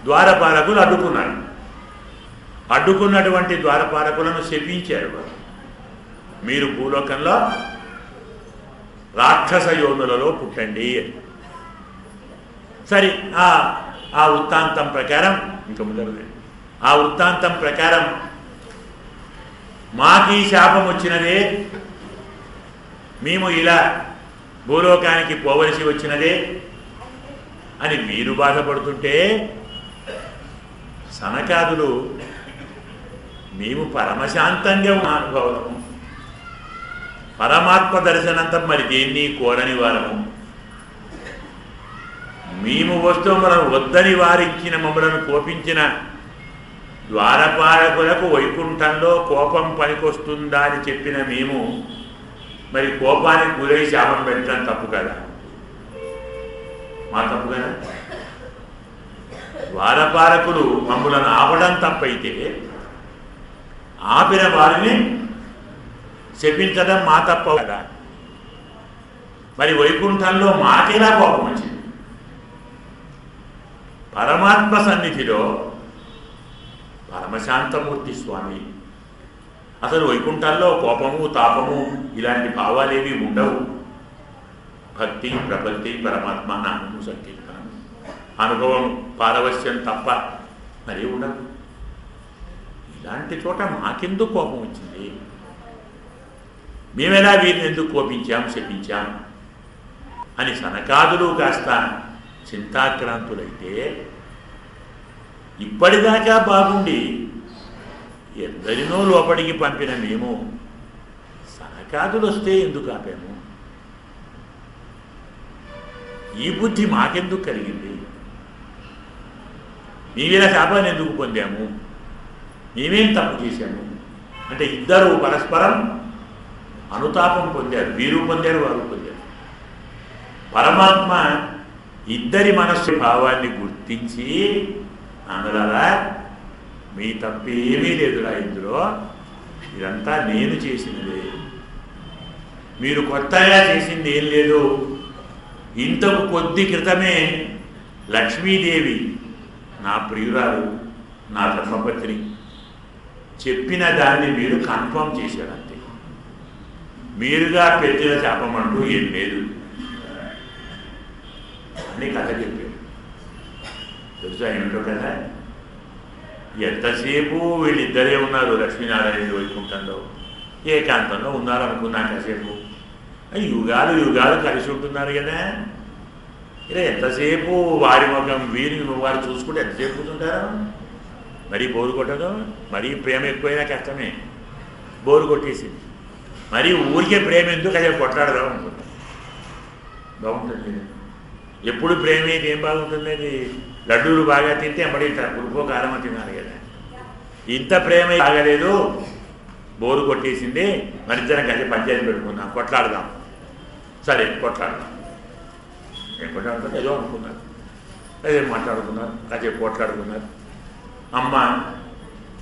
ద్వారపాలకులు అడ్డుకున్నారు. అడ్డుకున్నటువంటి ద్వారపాలకులను శపించారు. మీరు భూలోకంలో రాక్షస యోనులలో పుట్టండి అని. సరే, ఆ వృత్తాంతం ప్రకారం ఇంకా ముందర ఆ వృత్తాంతం ప్రకారం మాకీ శాపం వచ్చినదే, మేము ఇలా భూలోకానికి పోవలసి వచ్చినదే అని మీరు బాధపడుతుంటే సనకాదులు మేము పరమశాంతంగా ఉన్న అనుభవము, పరమాత్మ దర్శనంతం మరి దేన్ని కోరని వారము, మేము వస్తువులను వద్దని వారించిన మమ్మలను కోపించిన ద్వారపాలకులకు వైకుంఠంలో కోపం పనికొస్తుందా అని చెప్పిన మేము మరి కోపానికి గురై శాపం పెట్టడం తప్పు కదా? మా తప్పు కదా? ద్వారపాలకులు మమ్మలను ఆపడం తప్పైతే ఆపిన వారిని శపించడం మా తప్ప కదా? మరి వైకుంఠంలో మాకేలా కోపం వచ్చింది? పరమాత్మ సన్నిధిలో పరమశాంతమూర్తి స్వామి, అసలు వైకుంఠంలో కోపము తాపము ఇలాంటి భావాలేవి ఉండవు. భక్తి ప్రపత్తి పరమాత్మ నామము సంకీర్తనం అనుభవం పారవశ్యం తప్ప మరీ ఉండదు. ఇలాంటి చోట మాకెందుకు కోపం వచ్చింది? మేమెలా వీరిని ఎందుకు కోపించాం శపించాం అని సనకాదులు కాస్త చింతాక్రాంతులైతే, ఇప్పటిదాకా బాగుండి ఎందరినో లోపలికి పంపిన మేము సనకాదులు వస్తే ఎందుకు ఆపాము? ఈ బుద్ధి మాకెందుకు కలిగింది? మేమేలా శాపాన్ని ఎందుకు పొందాము? మేమేం తప్పు చేశాము? అంటే ఇద్దరు పరస్పరం అనుతాపం పొందారు. వీరు పొందారు, వారు పొందారు. పరమాత్మ ఇద్దరి మనస్సు భావాన్ని గుర్తించి, అందరా మీ తప్పేమీ లేదురా, ఇందులో ఇదంతా నేను చేసినదే, మీరు కొత్తగా చేసింది ఏం లేదు. ఇంతకు కొద్ది క్రితమే లక్ష్మీదేవి నా ప్రియురాలు, నా ధర్మపత్ని చెప్పిన దాన్ని మీరు కన్ఫర్మ్ చేశారంతే. మీరుగా పెట్టిన శాపమంటూ ఏం లేదు అని కథ చెప్పారు. తెలుసా ఏమిటో కదా? ఎంతసేపు వీళ్ళిద్దరే ఉన్నారు లక్ష్మీనారాయణ వైకుంఠంలో, ఏకాంతంలో ఉన్నారు అనుకున్నా. కాసేపు యుగాలు యుగాలు కలిసి ఉంటున్నారు కదా. ఇలా ఎంతసేపు వారి ముఖం వీరి వారు చూసుకుంటే ఎంతసేపు కూర్చుంటారు? మరీ బోరు కొట్టదు. మరీ ప్రేమ ఎక్కువైనా కష్టమే, బోరు కొట్టేసింది. మరీ ఊరికే ప్రేమ ఎందుకు అదే కొట్లాడదాం అనుకుంటా. బాగుంటుంది. ఎప్పుడు ప్రేమ అయితే ఏం బాగుంటుంది? అది లడ్డూలు బాగా తింటే ఎంబడింటారు, పులుపో కారమో తినాలి కదా. ఇంత ప్రేమ బాగలేదు, బోరు కొట్టేసింది, మరిద్దరం కలిసి పంచాయతీ పెట్టుకుందాం, కొట్లాడదాం. సరే కొట్లాడదాం. ఏం కొట్లాడుతుంది? ఏదో అనుకున్నారు, అదే మాట్లాడుకున్నారు, కాసేపు కొట్లాడుకున్నారు. అమ్మ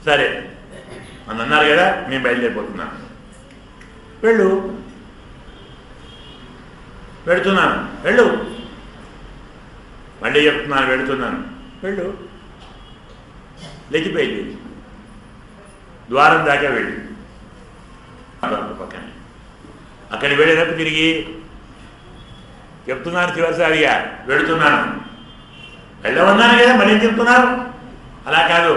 సరే అని అన్నారు కదా, మేము బయలుదేరిపోతున్నాను. వెళ్ళు, పెడుతున్నాను, వెళ్ళు. మళ్ళీ చెప్తున్నాను, వెళుతున్నాను, వెళ్ళు. లేచిపోయింది. ద్వారం దాకా వెళ్ళి పక్కన అక్కడికి వెళ్ళేటప్పుడు తిరిగి చెప్తున్నాను చివరిసారిగా, వెళుతున్నాను. వెళ్ళమన్నాను కదా, మళ్ళీ చెప్తున్నారు. అలా కాదు,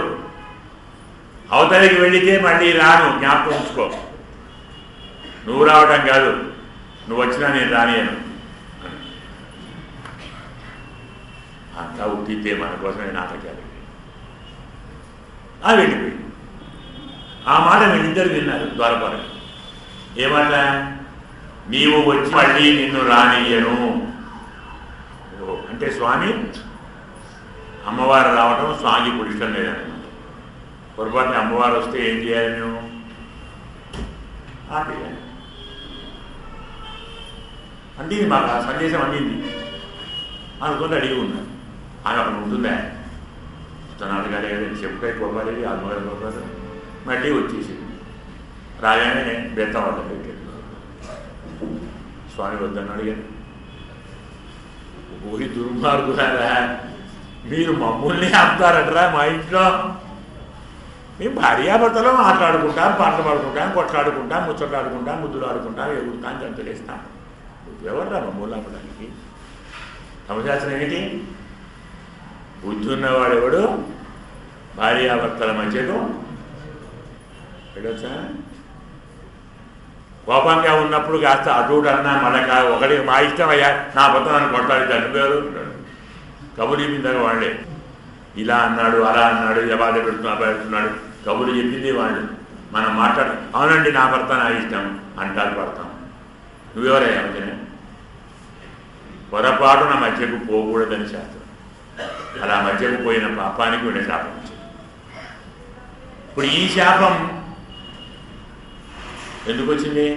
అవతలికి వెళితే మళ్ళీ రాను, జ్ఞాపకం ఉంచుకో. నువ్వు రావటం కాదు, నువ్వు వచ్చినా నేను రానియను. అంతా ఉట్టితే మన కోసమే నాటకాలు. వెళ్ళిపోయి ఆ మాట వీళ్ళిద్దరు విన్నారు. ద్వారపాలకులు ఏమాట? నీవు వచ్చి మళ్ళీ నిన్ను రానియను. అంటే స్వామి అమ్మవారు రావటం స్వామికి ఇప్పుడు ఇష్టం లేదన్నమాట. పొరపాటున అమ్మవారు వస్తే ఏం చేయాలి? మేము ఆపేయాలి. అందింది, మాకు ఆ సందేశం అందింది అనుకుని అడిగి ఉన్నారు. ఆమె అక్కడ ఉంటుందా? తనాలు కాలే కదా, చెప్పుకాయ పోవాలి, ఆత్మగారు పోవాలి. మళ్ళీ వచ్చేసింది. రాగానే బెత్తం వాళ్ళ పెట్టాడు. స్వామి వద్దన్నాడు కదా. ఊరి దుర్మార్గులారా, మీరు మమ్మల్ని ఆపుతారటరా మా ఇంట్లో? మేము భార్యాభర్తలో మాట్లాడుకుంటాం, పాటలు పాడుకుంటాం, కొట్లాడుకుంటాం, ముచ్చట్లాడుకుంటాం, ముద్దులు ఆడుకుంటాం, ఎగురుతాం, జంతులేస్తాం. ఎవర్రా మమ్మల్ని ఆపడానికి? సమశాస్త్రం ఏంటి? బుద్ధి ఉన్నవాడెవడు భార్యాభర్తల మధ్యలో వెళ్ళొచ్చా? కోపంగా ఉన్నప్పుడు కాస్త అటు అన్నా మళ్ళీ ఒకటి మా ఇష్టం అయ్యా, నా భర్త నన్ను కొట్టాలి చనిపోయారు కబురు చెప్పిందాక వాళ్ళే. ఇలా అన్నాడు, అలా అన్నాడు, జవాబు పెడుతున్నాడు, కబురు చెప్పింది వాళ్ళు. మనం మాట్లాడు, అవునండి నా భర్త నా ఇష్టం అంటారు, పడతాం. నువ్వెవరయ్యా? పొరపాటున మధ్యకు పోకూడదని శాస్త్రం. అలా మధ్యకు పోయిన పాపానికి వీళ్ళ శాపం వచ్చింది. ఇప్పుడు ఈ శాపం ఎందుకు వచ్చింది?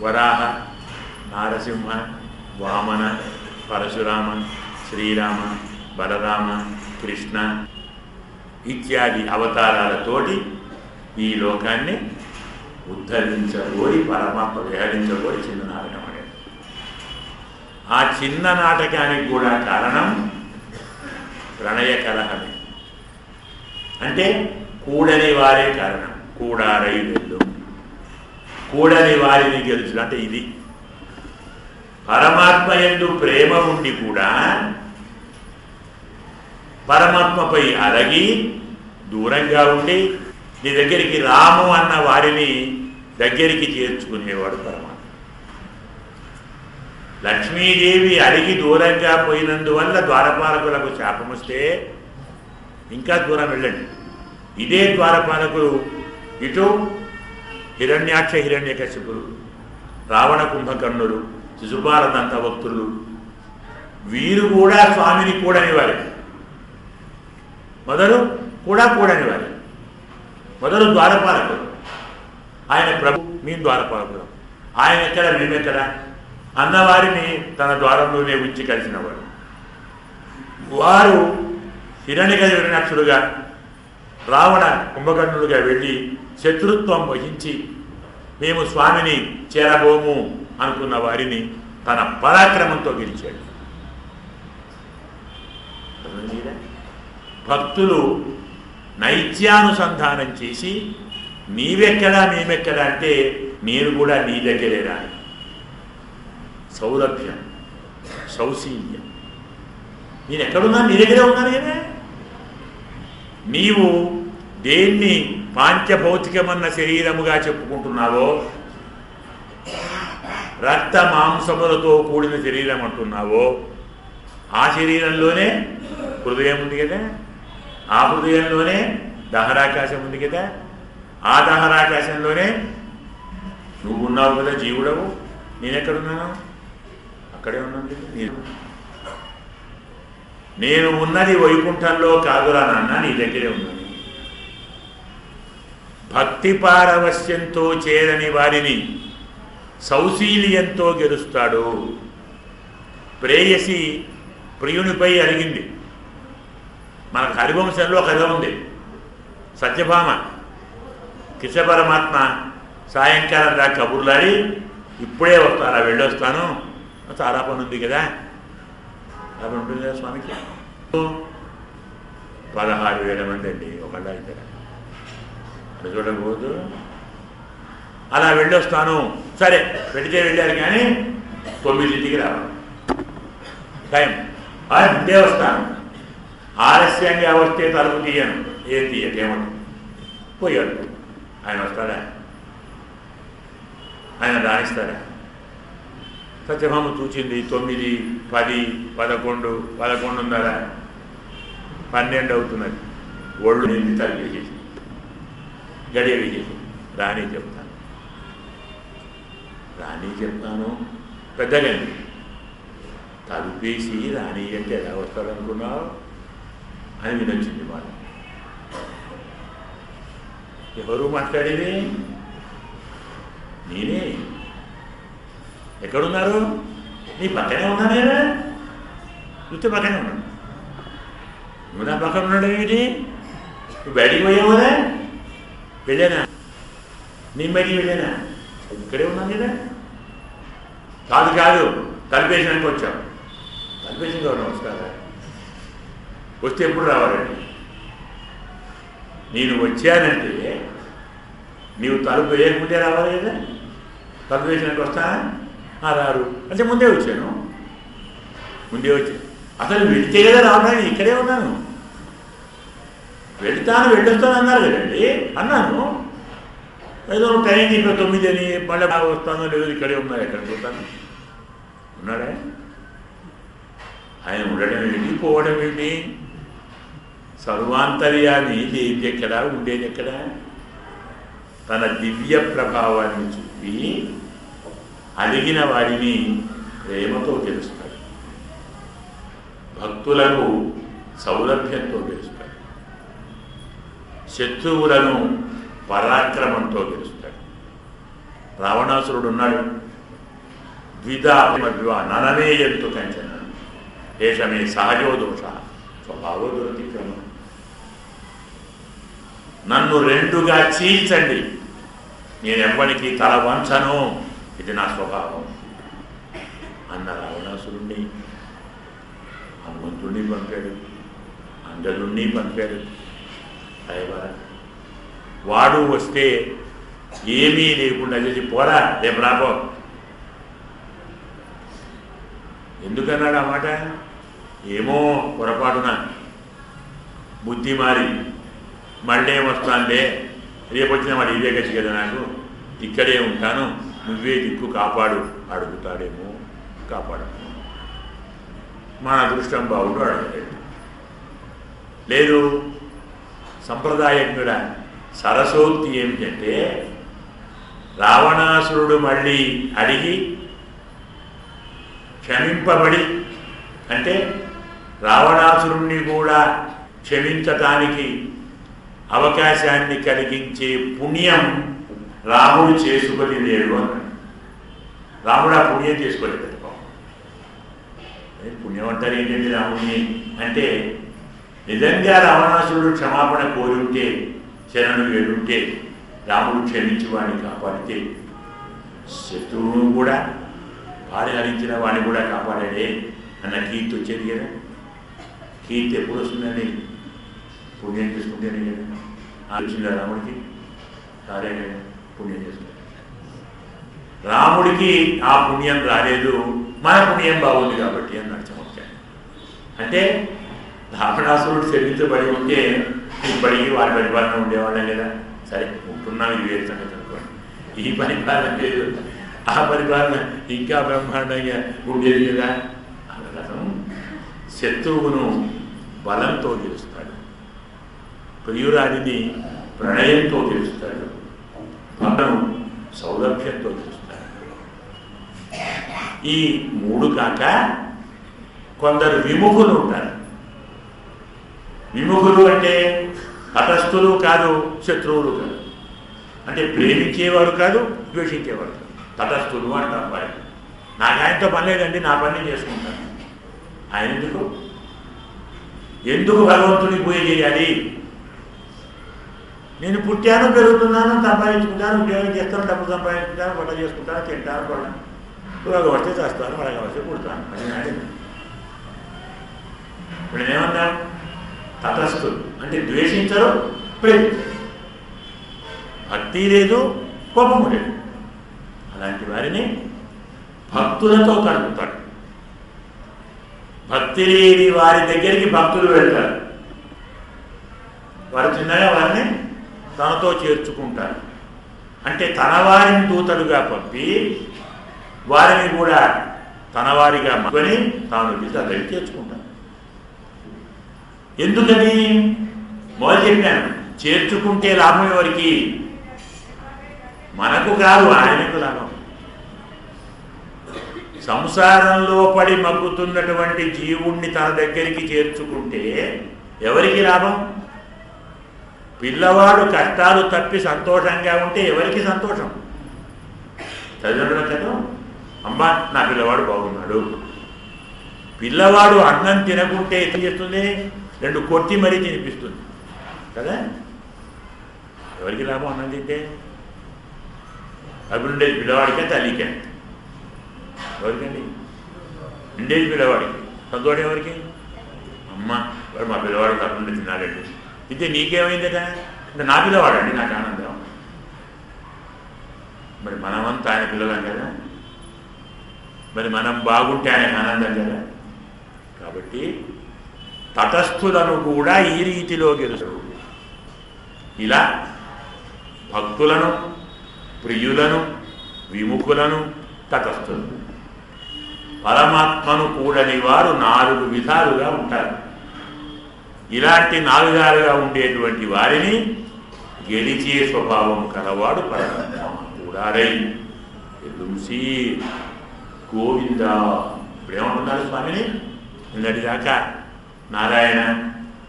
వరాహ, నారసింహ, వామన, పరశురామ, శ్రీరామ, బలరామ, కృష్ణ ఇత్యాది అవతారాలతోటి ఈ లోకాన్ని ఉద్ధరించబోయి పరమాత్మ విహరించబోయి చిన్న నాటకం అనేది. ఆ చిన్న నాటకానికి కూడా కారణం ప్రణయ కలహమే. అంటే కూడని వారే కారణం. కూడారై వెళ్ళు, కూడని వారిని గెలుచు. అంటే ఇది పరమాత్మ యందు ప్రేమ ఉండి కూడా పరమాత్మపై అలగి దూరంగా ఉండి నీ దగ్గరికి రాము అన్న వారిని దగ్గరికి చేర్చుకునేవాడు పరమాత్మ. లక్ష్మీదేవి అడిగి దూరంగా పోయినందువల్ల ద్వారపాలకులకు శాపం వస్తే ఇంకా దూరం వెళ్ళండి. ఇదే ద్వారపాలకులు ఇటు హిరణ్యాక్ష హిరణ్యకశిపులు, రావణ కుంభకర్ణులు, శిశుపాల దంతభక్తులు వీరు కూడా స్వామిని కూడని వారే. మొదలు కూడా కూడని వారే. మొదలు ద్వారపాలకులు. ఆయన ప్రభు, మేము ద్వారపాలకులు, ఆయన ఎక్కడ మేమెక్కడ అన్నవారిని తన ద్వారంలోనే ఉంచి కలిసినవాడు. వారు హిరణ్యాక్షులుగా రావణ కుంభకర్ణులుగా వెళ్ళి శత్రుత్వం వహించి మేము స్వామిని చేరబోము అనుకున్న వారిని తన పరాక్రమంతో గెలిచాడు. భక్తులు నైత్యానుసంధానం చేసి నీవెక్కడా మేమెక్కడా అంటే నేను కూడా నీ దగ్గరే రాని. సౌలభ్యం, సౌశీల్యం. నేను ఎక్కడున్నా నీ దగ్గరే ఉన్నాను కదా. నీవు దేన్ని పాంచభౌతికమన్న శరీరముగా చెప్పుకుంటున్నావో, రక్త మాంసములతో కూడిన శరీరం అంటున్నావో, ఆ శరీరంలోనే హృదయం ఉంది కదా, ఆ హృదయంలోనే దహరాకాశం ఉంది కదా, ఆ దహరాకాశంలోనే నువ్వు ఉన్నావు కదా, జీవుడవు. నేనెక్కడున్నాను? అక్కడే ఉన్నాను. నేను ఉన్నది వైకుంఠంలో కాదురా నాన్న, నీ దగ్గరే ఉన్నాను. భక్తి పారవశ్యంతో చేరని వారిని సౌశీల్యంతో గెలుస్తాడు. ప్రేయసి ప్రియునిపై అడిగింది. మనకు హరివంశంలో కథ ఉంది. సత్యభామ కృష్ణ పరమాత్మ సాయంకాలం దాకా కబుర్లాడి ఇప్పుడే వస్తాను, వెళ్ళొస్తాను, చాలా పని ఉంది కదా, అలా ఉంటుంది కదా స్వామికి. 16,000 మంది అండి ఒకళ్ళ ఇద్దరు అది చూడకపోదు. అలా వెళ్ళొస్తాను, సరే పెడితే వెళ్ళారు కానీ 9ంటికి రావాలి టైం. ముందే వస్తాను, ఆలస్యంగా వస్తే తలుపు తీయను. ఏం తీయకేమో పోయాడు. ఆయన వస్తాడా? ఆయన రాణిస్తాడా? సత్యభామ చూచింది 9, 10, 11, 11:30, 12 అవుతున్నది. ఒళ్ళు నిండి తలుపు వేసేసి గడియ వేసేసి రాణి చెప్తాను పెద్దగా తలుపేసి రాణి అంటే ఎలా వస్తాడనుకున్నావు అని వినొచ్చింది. వాళ్ళు ఎవరు మాట్లాడేది? నేనే. ఎక్కడున్నారు? నీ పక్కనే ఉన్నాను కదా, చూస్తే పక్కనే ఉన్నాను. నువ్వు నా పక్కన ఉన్నాడు ఏమిటి? నువ్వు బయటికి పోయావు కదా. వెళ్ళానా? నేను బయటికి వెళ్ళానా? ఇక్కడే ఉన్నాను కదా. కాదు తలుపేసినానికి వచ్చావు. తలుపేసిన ఎవరు వస్తారా? వస్తే ఎప్పుడు రావాలండి? నేను వచ్చానంటే నీవు తలుపు వేయకుంటే రావాలి కదా. తలుపు వేసినానికి వస్తానా? రారు అంటే ముందే వచ్చాను. అసలు వెళితే కదా రావడానికి. ఇక్కడే ఉన్నాను. వెళ్ళొస్తాను అన్నారు కదండి. అన్నాను. ఏదో టైం ఇప్పుడు 9 అని మళ్ళీ వస్తాను లేదు, ఇక్కడే ఉన్నా. ఎక్కడికి పోతాను? ఉన్నాడే. ఆయన ఉండడం ఏంటి, పోవడం ఏంటి? సర్వాంతర్యాన్ని లేది ఎక్కడా, ఉండేది ఎక్కడా? తన దివ్య ప్రభావాన్ని చూపి అడిగిన వారిని ప్రేమతో గెలుస్తాడు, భక్తులకు సౌలభ్యంతో గెలుస్తాడు, శత్రువులను పరాక్రమంతో గెలుస్తాడు. రావణాసురుడు ఉన్నాడు, ద్విధాభిమద్వా నననేయంతు కంచన ఏషమే సహజో దోష స్వభావో దురతిక్రమం. నన్ను రెండుగా చీల్చండి, నేనెవ్వరికి తల వంచను, ఇది నా స్వభావం అన్న రావణాసురుణ్ణి హనుమంతుడిని పంపాడు, అంగదుణ్ణి పంపాడు. వాడు వస్తే ఏమీ లేకుండా చేసి పోరా రేపు రాబో. ఎందుకన్నాడు ఆ మాట? ఏమో పొరపాటున బుద్ధి మారి మళ్ళీ వస్తానులే, రేపు వచ్చిన వాడు ఇదే గచ్చి కదా, నాకు ఇక్కడే ఉంటాను, నువ్వే దిక్కు కాపాడు అడుగుతాడేమో. కాపాడు, మన అదృష్టం బాగుండు అడగలేదు. లేదు, సంప్రదాయజ్ఞుడ సరసోక్తి ఏమిటంటే రావణాసురుడు మళ్ళీ అడిగి క్షమింపబడి, అంటే రావణాసురుణ్ణి కూడా క్షమించటానికి అవకాశాన్ని కలిగించే పుణ్యం రాముడు చేసుకొని లేడు అన్నాడు. రాముడు ఆ పుణ్యం చేసుకోలేదు. పుణ్యం అంటారు ఏంటంటే రాముడిని అంటే, నిజంగా రావణాసురుడు క్షమాపణ కోరుంటే, శరణు వేడుంటే, రాముడు క్షమించి వాడిని కాపాడితే, శత్రువును కూడా పరిహరించిన వాడిని కూడా కాపాడాడే అన్న కీర్తి వచ్చేది కదా. కీర్తి ఎప్పుడు వస్తుందని పుణ్యం చేసుకుంటేనే కదా. వచ్చిందా రాముడికి? సరే పుణ్యం చేసుకుంటాడు. రాముడికి ఆ పుణ్యం రాలేదు, మన పుణ్యం బాగుంది కాబట్టి అని నడిచమొచ్చాడు. అంటే రావణాసురుడు చెల్లించబడి ఉంటే ఇప్పటికీ వారి పరిపాలన ఉండేవాళ్ళే కదా. సరే ఉంటున్నాం, ఇది వేరు సంగతి అనుకోండి. ఈ పరిపాలన లేదు, ఆ పరిపాలన ఇంకా బ్రహ్మాండంగా ఉండేది కదా. అందుకోసం శత్రువును బలంతో గెలుస్తాడు, ప్రియురాలిని ప్రణయంతో గెలుస్తాడు, భక్తును సౌలభ్యంతో గెలుస్తాడు. ఈ మూడు కాక కొందరు విముఖులు ఉంటారు. విముఖులు అంటే తటస్థులు కాదు, శత్రువులు కాదు. అంటే ప్రేమించేవారు కాదు, ద్వేషించేవారు కాదు. తటస్థులు అంటారు. వారి నాకు ఆయనతో పని లేదండి, నా పని చేసుకుంటాను. ఆయన ఎందుకు భగవంతుని పూజ చేయాలి? నేను పుట్టాను, పెరుగుతున్నాను, సంపాదించుకుంటాను, ఉద్యోగం చేస్తాను, డబ్బు సంపాదించుకుంటాను, వంట చేసుకుంటాను, తింటాను, పడను, ఇలాగ వస్తే చేస్తాను, అలాగ వస్తే పుడతాను అని. ఇప్పుడు నేనేమన్నాను? తటస్థులు అంటే ద్వేషించరు, ప్రేమించరు, భక్తి లేదు, కోపము లేదు. అలాంటి వారిని భక్తులతో కలుపుతాడు. భక్తి లేని వారి దగ్గరికి భక్తులు వెళ్తారు. వారు చిన్నగా వారిని తనతో చేర్చుకుంటారు. అంటే తన వారిని దూతలుగా పంపి వారిని కూడా తనవారిగా మనుకొని తాను దగ్గర చేర్చుకుంటాను. ఎందుకని మొదలు చెప్పాను, చేర్చుకుంటే లాభం ఎవరికి? మనకు కాదు, ఆయనకు లాభం. సంసారంలో పడి మగ్గుతున్నటువంటి జీవుణ్ణి తన దగ్గరికి చేర్చుకుంటే ఎవరికి లాభం? పిల్లవాడు కష్టాలు తప్పి సంతోషంగా ఉంటే ఎవరికి సంతోషం? తల్లిదండ్రుల కదా. అమ్మ నా పిల్లవాడు బాగున్నాడు. పిల్లవాడు అన్నం తినకుంటే ఏం చేస్తుంది? రెండు కొట్టి మరీ తినిపిస్తుంది కదా. ఎవరికి లాభం అన్నం తింటే? అప్పుడు ఉండేది పిల్లవాడికే, తల్లికే. ఎవరికండి? ఉండేది పిల్లవాడికి. సంతోషం ఎవరికి? అమ్మ వాడు మా పిల్లవాడు తప్పకుండా తినాలండి. అయితే నీకేమైందట అంటే నా పిల్లవాడండి, నాకు ఆనందం. మరి మనమంతా ఆయన పిల్లలం కదా, మరి మనం బాగుంటే ఆయనకు ఆనందం కదా. కాబట్టి తటస్థులను కూడా ఈ రీతిలో గెలుచుడు. ఇలా భక్తులను, ప్రియులను, విముఖులను, తటస్థులను, పరమాత్మను కూడని వారు 4 విధాలుగా ఉంటారు. ఇలాంటి 4 విధాలుగా ఉండేటువంటి వారిని గెలిచే స్వభావం కలవాడు పరమాత్మ. కూడారై ఎదుంసి గోవింద. ఇప్పుడేమంటున్నారు స్వామిని? నిన్నటిదాకా నారాయణ,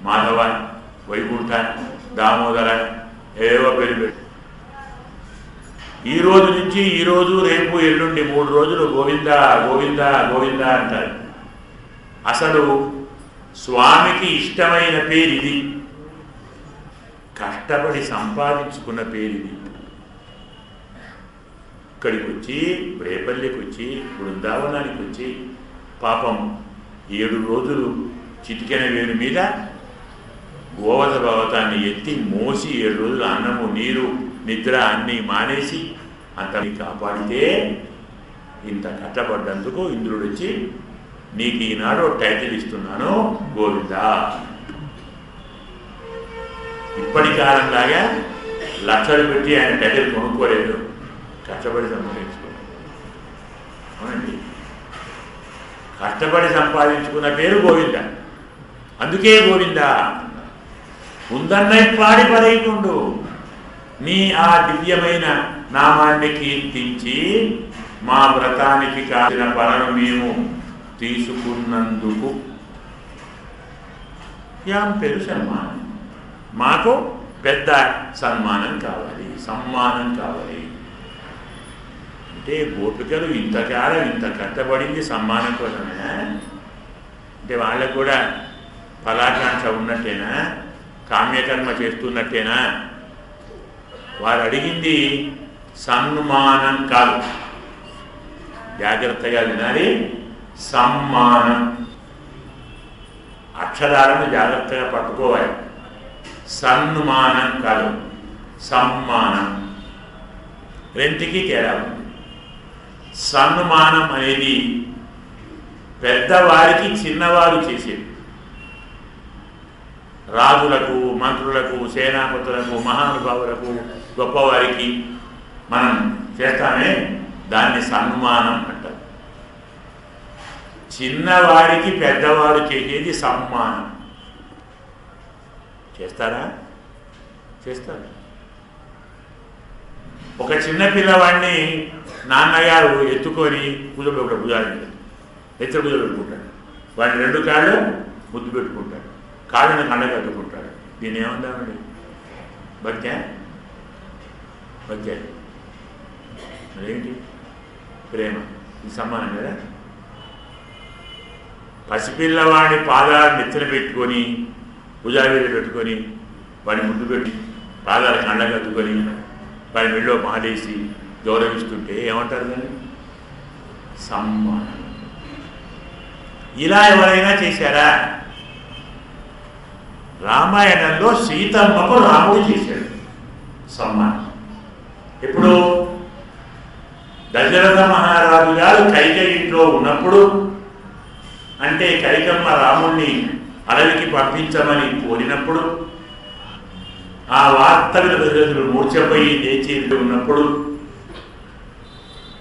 మాధవ, వైకుంఠ, దామోదర ఏవో పేరు పెట్టి, ఈ రోజు నుంచి ఈరోజు రేపు ఎల్లుండి 3 రోజులు గోవింద గోవింద గోవింద అంటారు. అసలు స్వామికి ఇష్టమైన పేరు ఇది, కష్టపడి సంపాదించుకున్న పేరు ఇది. ఇక్కడికి వచ్చి, రేపల్లికి వచ్చి, బృందావనానికి వచ్చి పాపం 7 రోజులు చిటికెన వేలు మీద గోవధ భగవతాన్ని ఎత్తి మోసి 7 రోజులు అన్నము నీరు నిద్ర అన్నీ మానేసి అంత కాపాడితే ఇంత కట్టబడ్డందుకు ఇంద్రుడు వచ్చి నీకు ఈనాడు టైటిల్ ఇస్తున్నాను గోవింద. ఇప్పటి కాలంలాగా లక్షలు పెట్టి ఆయన టైటిల్ కొనుక్కోలేదు, కష్టపడి సంపాదించుకున్నాడు. అవునండి, కష్టపడి సంపాదించుకున్న పేరు గోవింద. అందుకే గోవింద ఉందన్నై పాడి పరైకుండు, నీ ఆ దివ్యమైన నామాన్ని కీర్తించి మా వ్రతానికి కాసిన పరను మేము తీసుకున్నందుకు యాం పేరు సన్మానం. మాకు పెద్ద సన్మానం కావాలి, సమ్మానం కావాలి. అంటే గోపికలు ఇంతకాలం ఇంత కష్టపడింది సమ్మానం కోసమే. అంటే వాళ్ళకు కూడా ఫలాకాంక్ష ఉన్నట్టేనా, కామ్యకర్మ చేస్తున్నట్టేనా? వారు అడిగింది సన్మానం కాదు, జాగ్రత్తగా వినాలి. సమ్మానం, అక్షరాలను జాగ్రత్తగా పట్టుకోవాలి. సన్మానం కాదు, సమ్మానం. రెంటికి తేడా ఉంది. సన్మానం అనేది పెద్దవారికి చిన్నవారు చేసేది. రాజులకు, మంత్రులకు, సేనాపతులకు, మహానుభావులకు, గొప్పవారికి మనం చేస్తామే, దాన్ని సన్మానం అంటారు. చిన్నవారికి పెద్దవారు చేసేది సమ్మానం. చేస్తారా? చేస్తారు. ఒక చిన్న పిల్లవాడిని నాన్నగారు ఎత్తుకొని భుజాలు ఎత్తుడు భుజ పెట్టుకుంటాడు. వాడిని 2 కాళ్ళు ముద్దు పెట్టుకుంటాడు, కాళ్ళని కండ కట్టుకుంటాడు. దీన్ని ఏమందామండి? భక్తే? భక్తే అదేంటి? ప్రేమ. ఇది సమ్మానం కదా. పసిపిల్లవాడిని పాదాలు నెత్తిన పెట్టుకొని, భుజాలు పెట్టుకొని, వాడిని ముద్దు పెట్టి, పాదాలు కండ కట్టుకొని, వాడి మెళ్ళో మాలేసి గౌరవిస్తుంటే ఏమంటారు దాన్ని? సమ్మానం. ఇలా ఎవరైనా చేశారా? రామాయణంలో సీతమ్మకు రాముడు చేశాడు సమ్మానం. ఇప్పుడు దశరథ మహారాజు గారు కైకేయి ఇంట్లో ఉన్నప్పుడు, అంటే కైకమ్మ రాముణ్ణి అడవికి పంపించమని కోరినప్పుడు, ఆ వార్త దశరథుడు మూర్ఛపోయి లేచి ఉన్నప్పుడు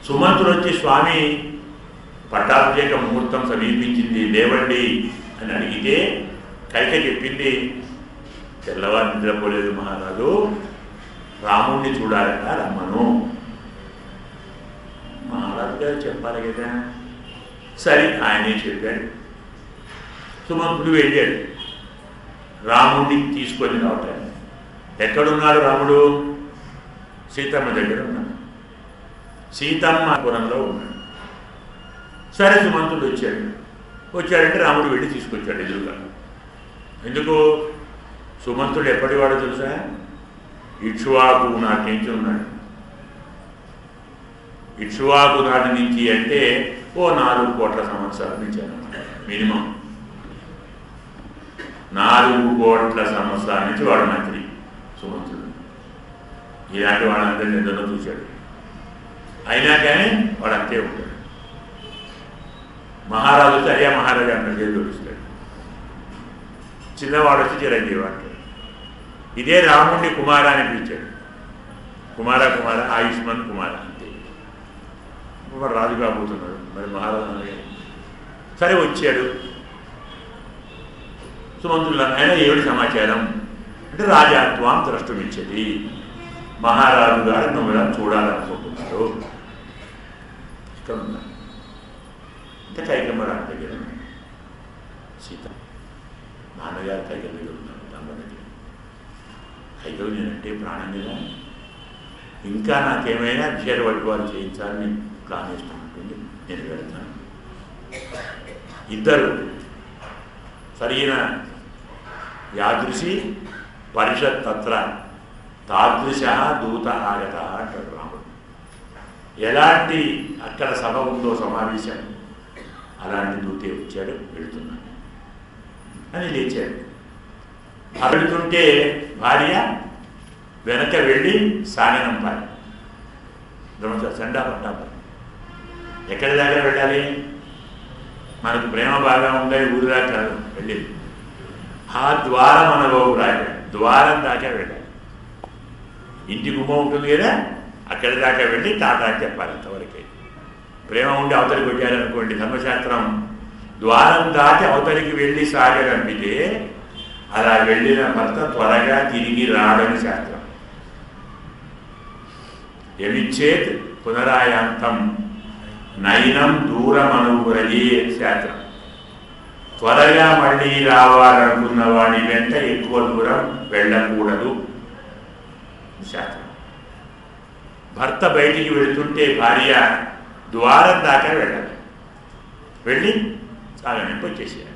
సుమంతుడు వచ్చి స్వామి పట్టాభిషేక ముహూర్తం సమీపించింది లేవండి అని అడిగితే కైకేయి చెప్పింది, తెల్లవారు నిద్రపోలేదు మహారాజు, రాముణ్ణి చూడాలట, రమ్మను. మహారాజు గారు చెప్పాలి కదా. సరే ఆయనే చెప్పాడు. సుమంతుడు వెళ్ళాడు రాముడిని తీసుకొని రావటానికి. ఎక్కడున్నాడు రాముడు? సీతమ్మ దగ్గర ఉన్నాడు. సీతమ్మ పురంలో ఉన్నాడు. సరే సుమంతుడు వచ్చాడంటే రాముడు వెళ్ళి తీసుకొచ్చాడు ఎదురుగా. ఎందుకు? సుమంతుడు ఎప్పటివాడో తెలుసా? ఇక్ష్వాకు నాటి నుంచి ఉన్నాడు. ఇక్ష్వాకు నాటి నుంచి అంటే ఓ 4 కోట్ల సంవత్సరాల నుంచి అన్నమాట. మినిమం 4 కోట్ల సంవత్సరాల నుంచి వాడు మంత్రి సుమంతుడు. ఇలాంటి వాళ్ళందరినీ ఎందరో చూశాడు. అయినా కానీ వాడు అంతే ఉంటాడు. మహారాజు అయ్యా మహారాజా అన్న జైలు చూస్తాడు. చిన్నవాడు వచ్చి చిరంజీవి అంటాడు. ఇదే రాముడిని కుమార అని పిలిచాడు. కుమార కుమార ఆయుష్మాన్ కుమార అంతే. మరి రాజు కాబోతున్నాడు. మరి మహారాజు సరే వచ్చాడు. సుమంతులు ఆయన ఏమిటి సమాచారం అంటే, రాజాత్వం ద్రష్టమిచ్చేది, మహారాజు గారు నువ్వు చూడాలనుకుంటున్నారు. ఇక్కడ ఉన్నా అంటే కైకమ్మరాని దగ్గర సీత నాన్నగారు కైకమ్మ దగ్గర ఉన్నారు రంగ దగ్గర. కైకమ్మ నేనంటే ప్రాణం కదా, ఇంకా నాకేమైనా విషయాలు వైభవాలు చేయించాలని ప్లాన్ వేసుకుంటుంది, నేను వెళ్తాను. ఇద్దరు సరైన యాదృశి పరిషత్ తత్ర తాదృశ దూత ఆగత అంటాడు రాముడు. ఎలాంటి అక్కడ సభ ఉందో సమావేశం, అలాంటి దూతే వచ్చాడు, వెళుతున్నాడు అని లేచాడు. వెళుతుంటే భార్య వెనక వెళ్ళి సాగనంపాలి, సండా పట్టాలి. ఎక్కడి దాకా వెళ్ళాలి? మనకు ప్రేమ బాగా ఉందని ఊరి దాకా కాదు వెళ్ళేది, ఆ ద్వారం అనుభవం రాయాలి, ద్వారం దాకా వెళ్ళాలి. ఇంటి గుమ్మ ఉంటుంది కదా, అక్కడి దాకా వెళ్ళి టాటా చెప్పాలి. అంతవరకే ప్రేమ ఉండి అవతలికి వచ్చారనుకోండి, ధర్మశాస్త్రం ద్వారం దాటి అవతలికి వెళ్ళి సాగరంపితే అలా వెళ్ళిన భర్త త్వరగా తిరిగి రాడని శాస్త్రం. యమిచ్చేత్ పునరాయాంతం నయనం దూరం అనుగురయే శాస్త్రం. త్వరగా మళ్ళీ రావాలనుకున్న వాడి వెంట ఎక్కువ దూరం వెళ్ళకూడదు శాస్త్రం. భర్త బయటికి వెళుతుంటే భార్య ద్వారం దాకా వెళ్ళాలి, వెళ్ళి సాగనంపి వచ్చేసేయాలి.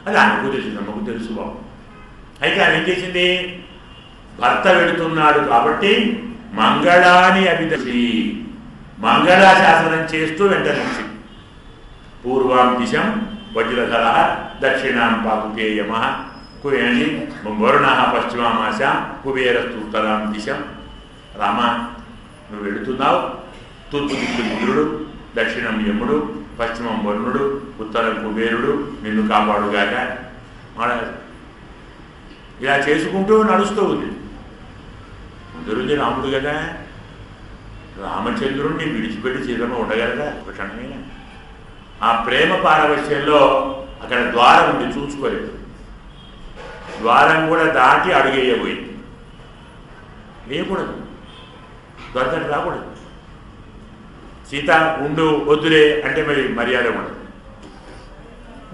అది ఆమెకు తెలుసు, నమ్మకు తెలుసు బాబు. అయితే ఆమె ఏం చేసింది? భర్త వెళుతున్నాడు కాబట్టి మంగళాని అభిదర్శి, మంగళాశాసనం చేస్తూ వెంట నుంచి పూర్వాం దిశం వజ్రధర దక్షిణాం పాకుకేయమ కుయేణి వరుణ పశ్చిమామాశ కుబేరస్తు ఉత్తరాం దిశం. రామ, నువ్వు వెళుతున్నావు, తూర్పు దిక్కు ఇంద్రుడు, దక్షిణం యముడు, పశ్చిమం వరుణుడు, ఉత్తరం కుబేరుడు నిన్ను కాపాడుగాక. ఇలా చేసుకుంటూ నడుస్తూ ఉంది. ముందురుంది రాముడు కదా, రామచంద్రుడిని విడిచిపెట్టి చీరలో ఉండగలగా ఒక క్షణమైన? ఆ ప్రేమ పారవశ్యంలో అక్కడ ద్వారం ఉంది, చూసుకోలేదు. ద్వారం కూడా దాటి అడుగేయబోయింది. వేయకూడదు, దొరకని రాకూడదు. సీత ఉండు వద్దులే అంటే మరి మర్యాద ఉండదు.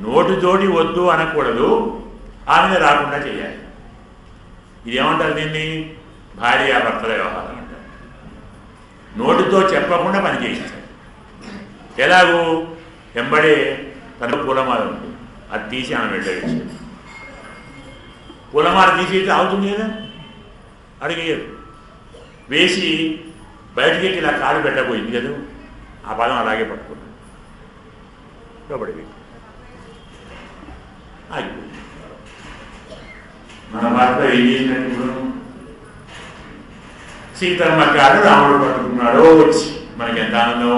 నోటితోటి వద్దు అనకూడదు, ఆమె రాకుండా చేయాలి. ఇదేమంటారు? దీన్ని భార్యాభర్తల వ్యవహారం అంటారు. నోటితో చెప్పకుండా పని చేయించాలి. ఎలాగూ వెంబడే తన పూలమాల ఉంటుంది, అది తీసి ఆమె వెళ్ళవేసి, పూలమాల తీసి అవుతుంది కదా, అడిగేయదు. వేసి బయటికి ఇలా కాలు పెట్టబోయింది కదా, ఆ పదం అలాగే పట్టుకున్నాడు, లోపడి ఆగిపోయింది. మన భర్త ఏం చేసినట్టు ఇప్పుడు సీతమ్మ కాడు రాముడు పట్టుకున్నాడు, వచ్చి మనకి ఎంత ఆనందం.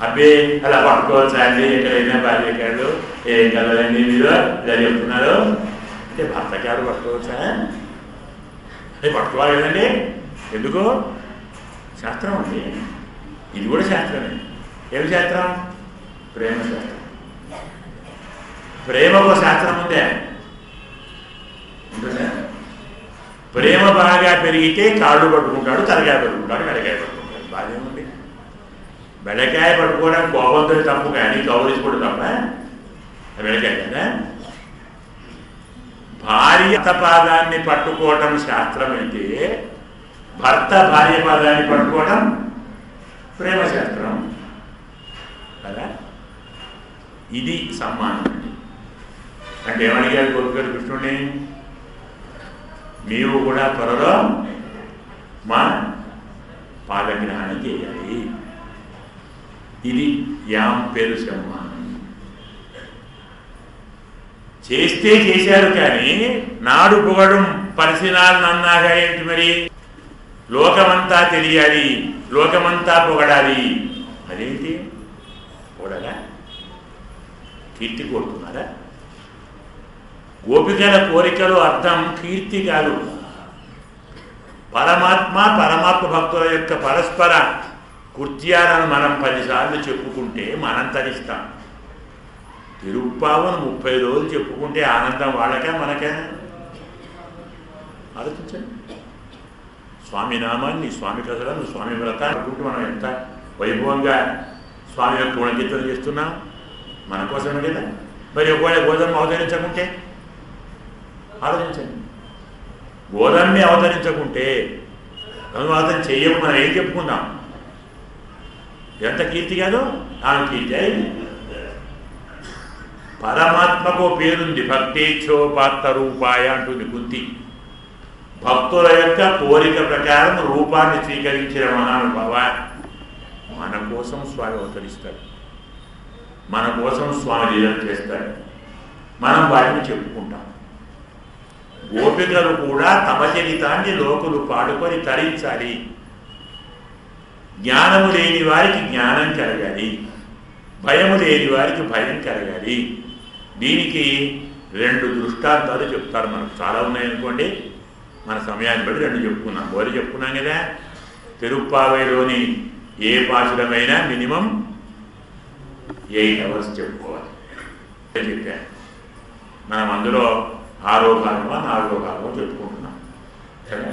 అబ్బే అలా పట్టుకోవచ్చా అండి, ఎక్కడైనా భార్య కాడు ఏం కలదండి మీరు ఇలా చెప్తున్నారు అంటే భర్త కాడు పట్టుకోవచ్చా? అది పట్టుకోవాలి కదండి. ఎందుకు? శాస్త్రం అండి, ఇది కూడా శాస్త్రమే. ఏమి శాస్త్రం? ప్రేమ శాస్త్రం. ప్రేమకు శాస్త్రం ఉందే, ఉంటుందా? ప్రేమ బాగా పెరిగితే కాళ్ళు పట్టుకుంటాడు, తలకాయ పట్టుకుంటాడు, బెడకాయ పట్టుకుంటాడు. బాగానే ఉంది. బెడకాయ పట్టుకోవడం కోపంతో తప్పు, కానీ గౌరవించుకోవడం తప్ప. బెడకాయ కదా. భార్య పాదాన్ని పట్టుకోవటం శాస్త్రం అయితే, భర్త భార్య పాదాన్ని పట్టుకోవడం ప్రేమ శాస్త్రం కదా. ఇది సమ్మానం అండి. అంటే ఏమడిగారు కోరుగారు కృష్ణుడిని? నీవు కూడా త్వరలో మా పాదగ్రహణం చేయాలి. ఇది యాం పేరు సమ్మానం. చేస్తే చేశారు, కానీ నాడు పొగడం పరిశీలన నన్నాగా ఏంటి మరి? లోకమంతా తెలియాలి, లోకమంతా పొగడాలి. అదేంటి పొగడగా? కీర్తి కోరుతున్నారా? గోపికల కోరికలు అర్థం కీర్తి కాదు. పరమాత్మ పరమాత్మ భక్తుల యొక్క పరస్పర కృత్యాలను మనం 10 సార్లు చెప్పుకుంటే మనం తరిస్తాం. తిరుప్పావను 30 రోజులు చెప్పుకుంటే ఆనందం వాళ్ళకే మనకే? ఆలోచించండి. స్వామి నామాన్ని, స్వామి కథలను, స్వామి వ్రతాన్ని అనుకుంటూ మనం ఎంత వైభవంగా స్వామి యొక్క గుణకీర్తన చేస్తున్నాం మన కోసమే కదా. మరి ఒకవేళ గోధుమ అవతరించకుంటే ఆలోచించండి. గోధుమని అవతరించకుంటే అవతరణ చెయ్యకు మనం ఏం చెప్పుకుందాం? ఎంత కీర్తి కాదో ఆమె కీర్తి అయింది. పరమాత్మకు పేరుంది, భక్తేచ్ఛోపాత్త రూపాయ అంటుంది కుంతి. భక్తుల యొక్క కోరిక ప్రకారం రూపాన్ని స్వీకరించిన మహానుభావ మన కోసం స్వామి అవతరిస్తాడు, మన కోసం స్వామి లీలలు చేస్తాడు, మనం వాటిని చెప్పుకుంటాం. గోపికలు కూడా తమ చరితాన్ని లోకులు పాడుకొని తరించాలి. జ్ఞానము లేని వారికి జ్ఞానం కలగాలి, భయము లేని వారికి భయం కలగాలి. దీనికి 2 దృష్టాంతాలు చెప్తారు. మనకు చాలా ఉన్నాయనుకోండి, మన సమయాన్ని బట్టి 2 చెప్పుకున్నాం. ఒకటి చెప్పుకున్నాం కదా, తిరుప్పావైలోని ఏ పాశురమైనా మినిమం 8 hours చెప్పుకోవాలి చెప్పాను. మనం అందులో 6వ భాగమో 4వ భాగమో చెప్పుకుంటున్నాం కదా.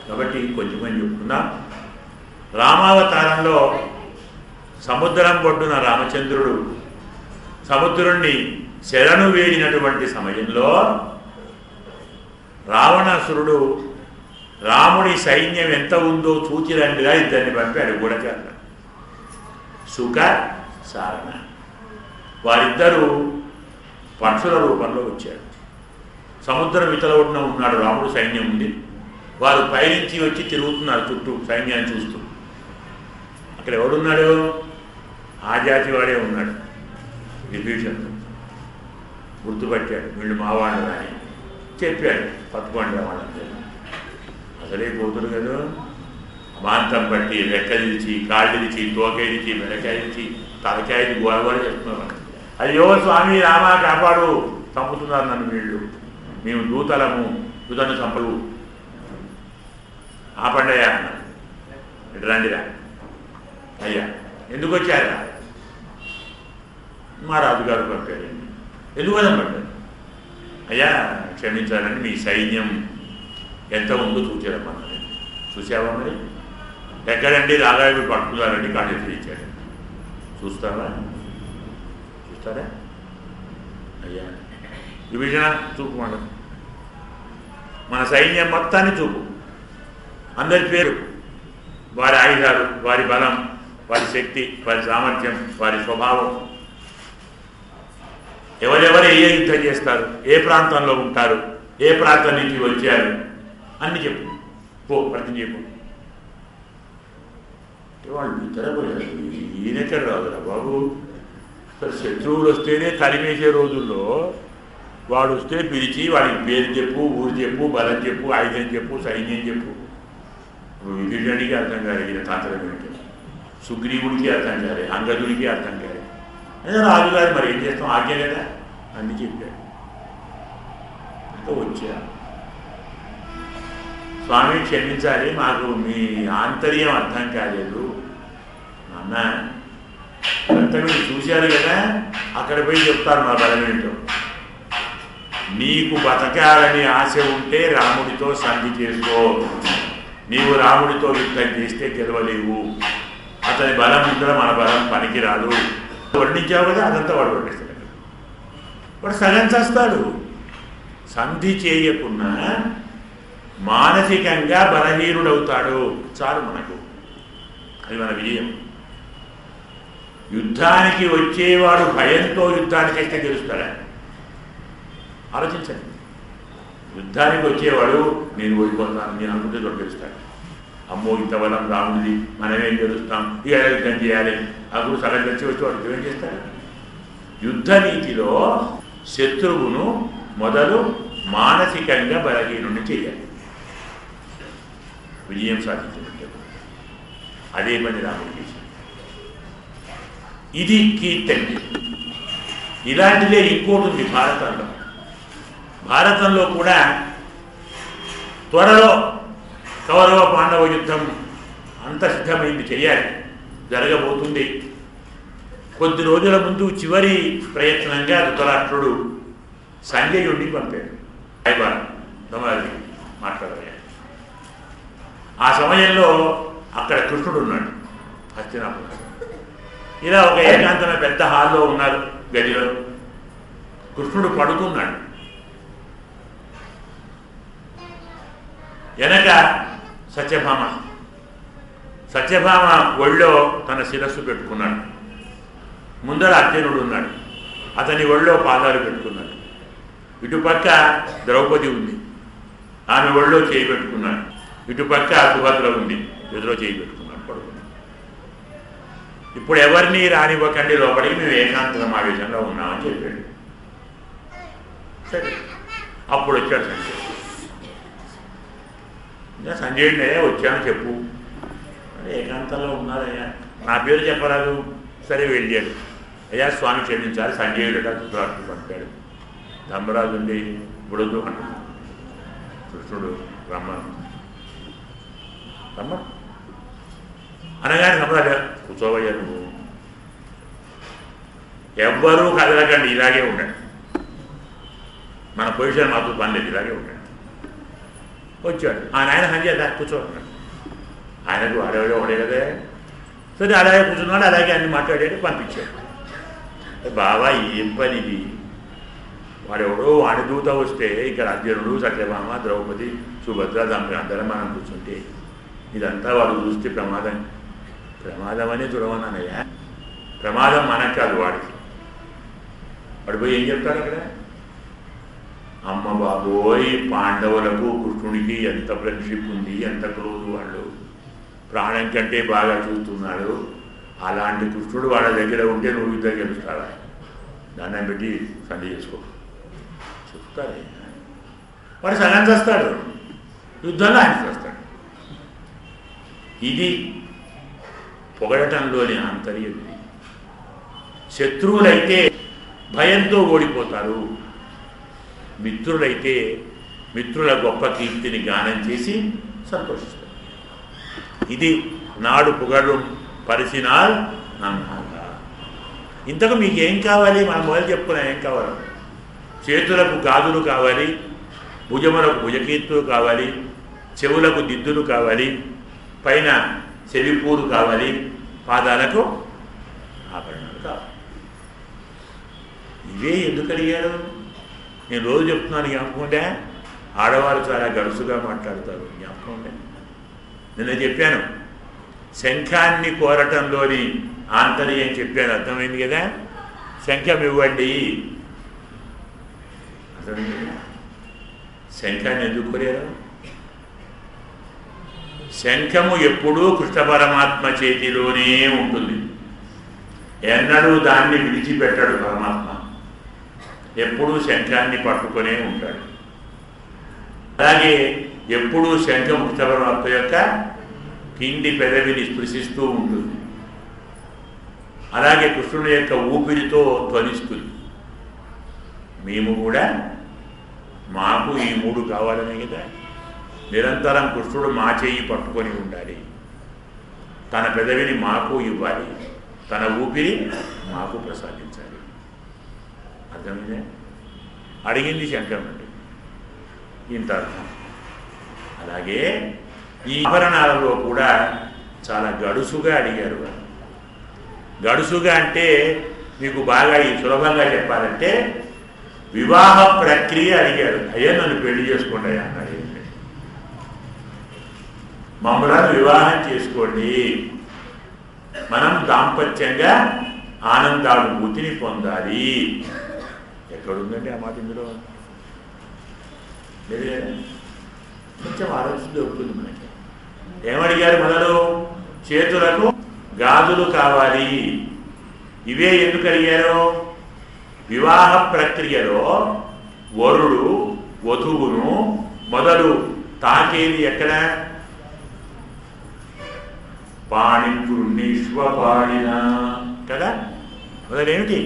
కాబట్టి కొంచెం చెప్పుకుందాం. రామావతారంలో సముద్రం ఒడ్డున రామచంద్రుడు సముద్రుణ్ణి శరణు వేడినటువంటి సమయంలో రావణాసురుడు రాముడి సైన్యం ఎంత ఉందో చూచిరండిగా 2 పంపాడు గూఢచారులు, సుఖ సారణ. వారిద్దరూ పక్షుల రూపంలో వచ్చారు. సముద్రం ఇతల ఒడ్డున ఉన్నాడు, రాముడు సైన్యం ఉంది. వారు పైనుంచి వచ్చి తిరుగుతున్నారు చుట్టూ సైన్యాన్ని చూస్తూ. అక్కడ ఎవడున్నాడు? ఆ జాతి వాడే ఉన్నాడు. విభీషణుడు గుర్తుపట్టాడు, వీళ్ళు మావాళ్ళు అని చెప్పాడు. పట్టుకోండి వాళ్ళందరూ. అసలే పోతుడు కదా, మాంతం పట్టి రెక్కదిలిచి కాళ్ళిలిచి తోకైలిచి మెడకాయలిచి తలకాయలు గోడగోడ చెప్తున్నారు. అయ్యో స్వామి రామా కాపాడు, చంపుతున్నారు నన్ను వీళ్ళు, మేము దూతలము, దూతను చంపలు, ఆపండయ్యా అన్నారు. ఇటు రండిరా. అయ్యా ఎందుకు వచ్చారా? మా రాజుగారు పంపారండి. ఎందుకు పడ్డారు? అయ్యా క్షమించాలని మీ సైన్యం ఎంత ఉందో చూచారమ్మన్నది. చూసావా? మరి ఎక్కడండి? రాగాయలు పట్టుకున్నారండి, కాళ్ళు ఇచ్చాడు. చూస్తారా? చూస్తారా? అయ్యా విభీషణ చూపు, మన సైన్యం మొత్తాన్ని చూపు, అందరి పేరు, వారి ఆయుధాలు, వారి బలం, వారి శక్తి, వారి సామర్థ్యం, వారి స్వభావం, ఎవరెవరు ఏ యుద్ధం చేస్తారు, ఏ ప్రాంతంలో ఉంటారు, ఏ ప్రాంతం నుంచి వచ్చారు అన్ని చెప్పు. పో ప్రతి చెప్పు. వాళ్ళు ఇతరపోయారు. ఈయనెక్కడ రాదురా బాబు. శత్రువులు వస్తేనే తరిమేసే రోజుల్లో వాడు వస్తే పిలిచి వాడికి పేరు చెప్పు, ఊరు చెప్పు, బలం చెప్పు, ఆయుధం చెప్పు, సైన్యం చెప్పు. విభీషణుడికి అర్థం కాదు ఈయన తాంత్రం ఏంటి, సుగ్రీవుడికి అర్థం కాదు, అంగదుడికి అర్థం కాదు. అదే రాజుగారు మరి ఏం చేస్తాం, ఆజ్ఞ కదా అన్ని చెప్పాడు. ఇంకా వచ్చా స్వామి క్షమించాలి, మాకు మీ ఆంతర్యం అర్థం కాలేదు అన్న. అంతా మీరు చూశారు కదా, అక్కడ పోయి చెప్తారు మా బలమేంటో. నీకు బతకాలని ఆశ ఉంటే రాముడితో సంధి చేసుకో. నీవు రాముడితో యుద్ధం చేస్తే గెలవలేవు. అతని బలం ఉంటే మన బలం పనికిరాదు. వర్ణించావు కదా, అదంతా వాడు వర్ణిస్తాడు. వాడు సగం చేస్తాడు. సంధి చేయకున్నా మానసికంగా బలహీనుడవుతాడు. చాలు మనకు, అది మన విజయం. యుద్ధానికి వచ్చేవాడు భయంతో యుద్ధానికి అయితే గెలుస్తాడా? ఆలోచించండి. యుద్ధానికి వచ్చేవాడు నేను ఓడిపోతాను నేను అనుకుంటే చోటు గెలుస్తాడు. అమ్మో ఇంత బలం రాముడిది, మనమేం గెలుస్తాం, ఇక యుద్ధం చేయాలి, అప్పుడు సగం గెలిచి వచ్చేవాడు ఏం చేస్తాడు? యుద్ధ నీతిలో శత్రువును మొదలు మానసికంగా బలహీనుడిని చేయాలి, విజయం సాధించినట్టు. అదే పని రాముడు చేశాడు. ఇది కీర్తన. ఇలాంటిదే ఇంకోటి ఉంది భారతంలో. భారతంలో కూడా త్వరలో కౌరవ పాండవ యుద్ధం అంత సిద్ధమైంది, చేయాలి, జరగబోతుంది. కొద్ది రోజుల ముందు చివరి ప్రయత్నంగా ధృతరాష్ట్రుడు సంజయుడిని పంపాడు రాయబారం మాట్లాడాలి. ఆ సమయంలో అక్కడ కృష్ణుడు ఉన్నాడు హస్తినాపురం. ఇలా ఒక ఏకాంతమైన పెద్ద హాల్లో ఉన్నారు, గదిలో. కృష్ణుడు పడుకున్నాడు. వెనక సత్యభామ ఒళ్ళో తన శిరస్సు పెట్టుకున్నాడు. ముందర అర్జునుడు ఉన్నాడు, అతని ఒళ్ళో పాదాలు పెట్టుకున్నాడు. ఇటుపక్క ద్రౌపది ఉంది, ఆమె ఒళ్ళో చేయి పెట్టుకున్నాడు. ఇటుపక్క సుభద్ర ఉంది, ఎదురో చేయి పెట్టుకున్నాడు, పడుకున్నాడు. ఇప్పుడు ఎవరిని రానివ్వకండి లోపలికి, మేము ఏకాంత సమావేశంలో ఉన్నామని చెప్పాడు. సరే, అప్పుడు వచ్చాడు సంజయ్. సంజయుడినే వచ్చాను చెప్పు. ఏకాంతంలో ఉన్నారయ్యా, నా పేరు చెప్పరాదు. సరే వెళ్ళాడు. అయ్యా స్వామి క్షమించాలి, సంజయుడు ధృతరాష్ట్రుడు పంపాడు. ధర్మరాజు ఉండి బుడదు అంటున్నాడు. కృష్ణుడు రమ్మ అనగానే ధర్మరాజు కూర్చోవయ్యా నువ్వు, ఎవ్వరూ కదలకండి, ఇలాగే ఉండండి, మన పొజిషన్ మాకు పని లేదు, ఇలాగే ఉండండి. వచ్చాడు ఆ నాయన సంజయ్ కూర్చోన్నాడు. ఆయనకు ఆడేవాడే ఒకడే కదే. సరే అలాగే కూర్చున్నాడు, అలాగే అన్ని మాట్లాడాడు, పంపించాడు. బాబా ఏం పని ఇది, వాడెవడో వాడి దూత వస్తే ఇక్కడ అర్జునుడు, సత్యభామ, ద్రౌపది, సుభద్ర, అందరం మనం కూర్చుంటే ఇదంతా వాడు చూస్తే ప్రమాదం అని చూడమన్నానయ్యా. ప్రమాదం మనకు కాదు, వాడికి. వాడు పోయి ఏం చెప్తాడు అక్కడ? అమ్మ బాబోయ్, పాండవులకు కృష్ణుడికి ఎంత ఫ్రెండ్షిప్ ఉంది, ఎంత క్లోజ్, వాళ్ళు ప్రాణం కంటే బాగా చూస్తున్నాడు. అలాంటి కృష్ణుడు వాళ్ళ దగ్గర ఉంటే నువ్వు యుద్ధం గెలుస్తావా? దాన్ని పెట్టి సంధి చేసుకో చెప్తాడు. వాడు సగం చేస్తాడు, యుద్ధంలో ఆయన చేస్తాడు. ఇది పొగడటంలోని ఆంతర్యం. ఇది శత్రువులైతే భయంతో ఓడిపోతారు, మిత్రులైతే మిత్రుల గొప్ప కీర్తిని గానం చేసి సంతోషిస్తారు. ఇది నాడు పొగడు పరిసినాల్ అన్నాగా. ఇంతకు మీకు ఏం కావాలి? మనం మొదలు చెప్పుకున్నాం ఏం కావాలి. చేతులకు గాజులు కావాలి, భుజములకు భుజకీర్తులు కావాలి, చెవులకు దిద్దులు కావాలి, పైన చెవిపూరు కావాలి, పాదాలకు ఆభరణాలు కావాలి. ఇవే ఎందుకు అడిగారు? నేను రోజు చెప్తున్నాను, జ్ఞాపకం ఉండే. ఆడవారు చాలా గడుసుగా మాట్లాడతారు, జ్ఞాపకం ఉండే. నిన్న చెప్పాను, శంఖాన్ని కోరటంలోని ఆంతర్యం చెప్పాను, అర్థమైంది కదా. శంఖం ఇవ్వండి, అర్థమైంది కదా. శంఖాన్ని ఎందుకు కోరారు? శంఖము ఎప్పుడూ కృష్ణ పరమాత్మ చేతిలోనే ఉంటుంది, ఎన్నడూ దాన్ని విడిచిపెట్టాడు పరమాత్మ. ఎప్పుడూ శంఖాన్ని పట్టుకునే ఉంటాడు. అలాగే ఎప్పుడూ శంఖం కృష్ణ పరమాత్మ యొక్క కింది పెదవిని స్పృశిస్తూ ఉంటుంది. అలాగే కృష్ణుని యొక్క ఊపిరితో ధ్వనిస్తుంది. మేము కూడా మాకు ఈ మూడు కావాలనే కదా. నిరంతరం కృష్ణుడు మా చేయి పట్టుకొని ఉండాలి, తన పెదవిని మాకు ఇవ్వాలి, తన ఊపిరి మాకు ప్రసాదించాలి. అర్థమైందే? అడిగింది శంఖం అంటే ఇంత అర్థం. అలాగే ఈ ఆభరణాలలో కూడా చాలా గడుసుగా అడిగారు. గడుసుగా అంటే మీకు బాగా ఈ సులభంగా చెప్పాలంటే వివాహ ప్రక్రియ అడిగారు. అయ్యా నన్ను పెళ్లి చేసుకోండి అయ్యా అన్నాడు. మమ్మల్ని వివాహం చేసుకోండి, మనం దాంపత్యంగా ఆనందానుభూతిని పొందాలి. ఎక్కడుందండి ఆ మాట ఇందులో? లేదు కదా. కొంచెం ఆలోచన దొరుకుతుంది మనకి. ఏమడిగారు మొదలు? చేతులకు గాజులు కావాలి. ఇవే ఎందుకు అడిగారు? వివాహ ప్రక్రియలో వరుడు వధువును మొదలు తాకేది ఎక్కడ? పాణిపుణ్యశ్వపాణిన కదా. మొదలేమిటి?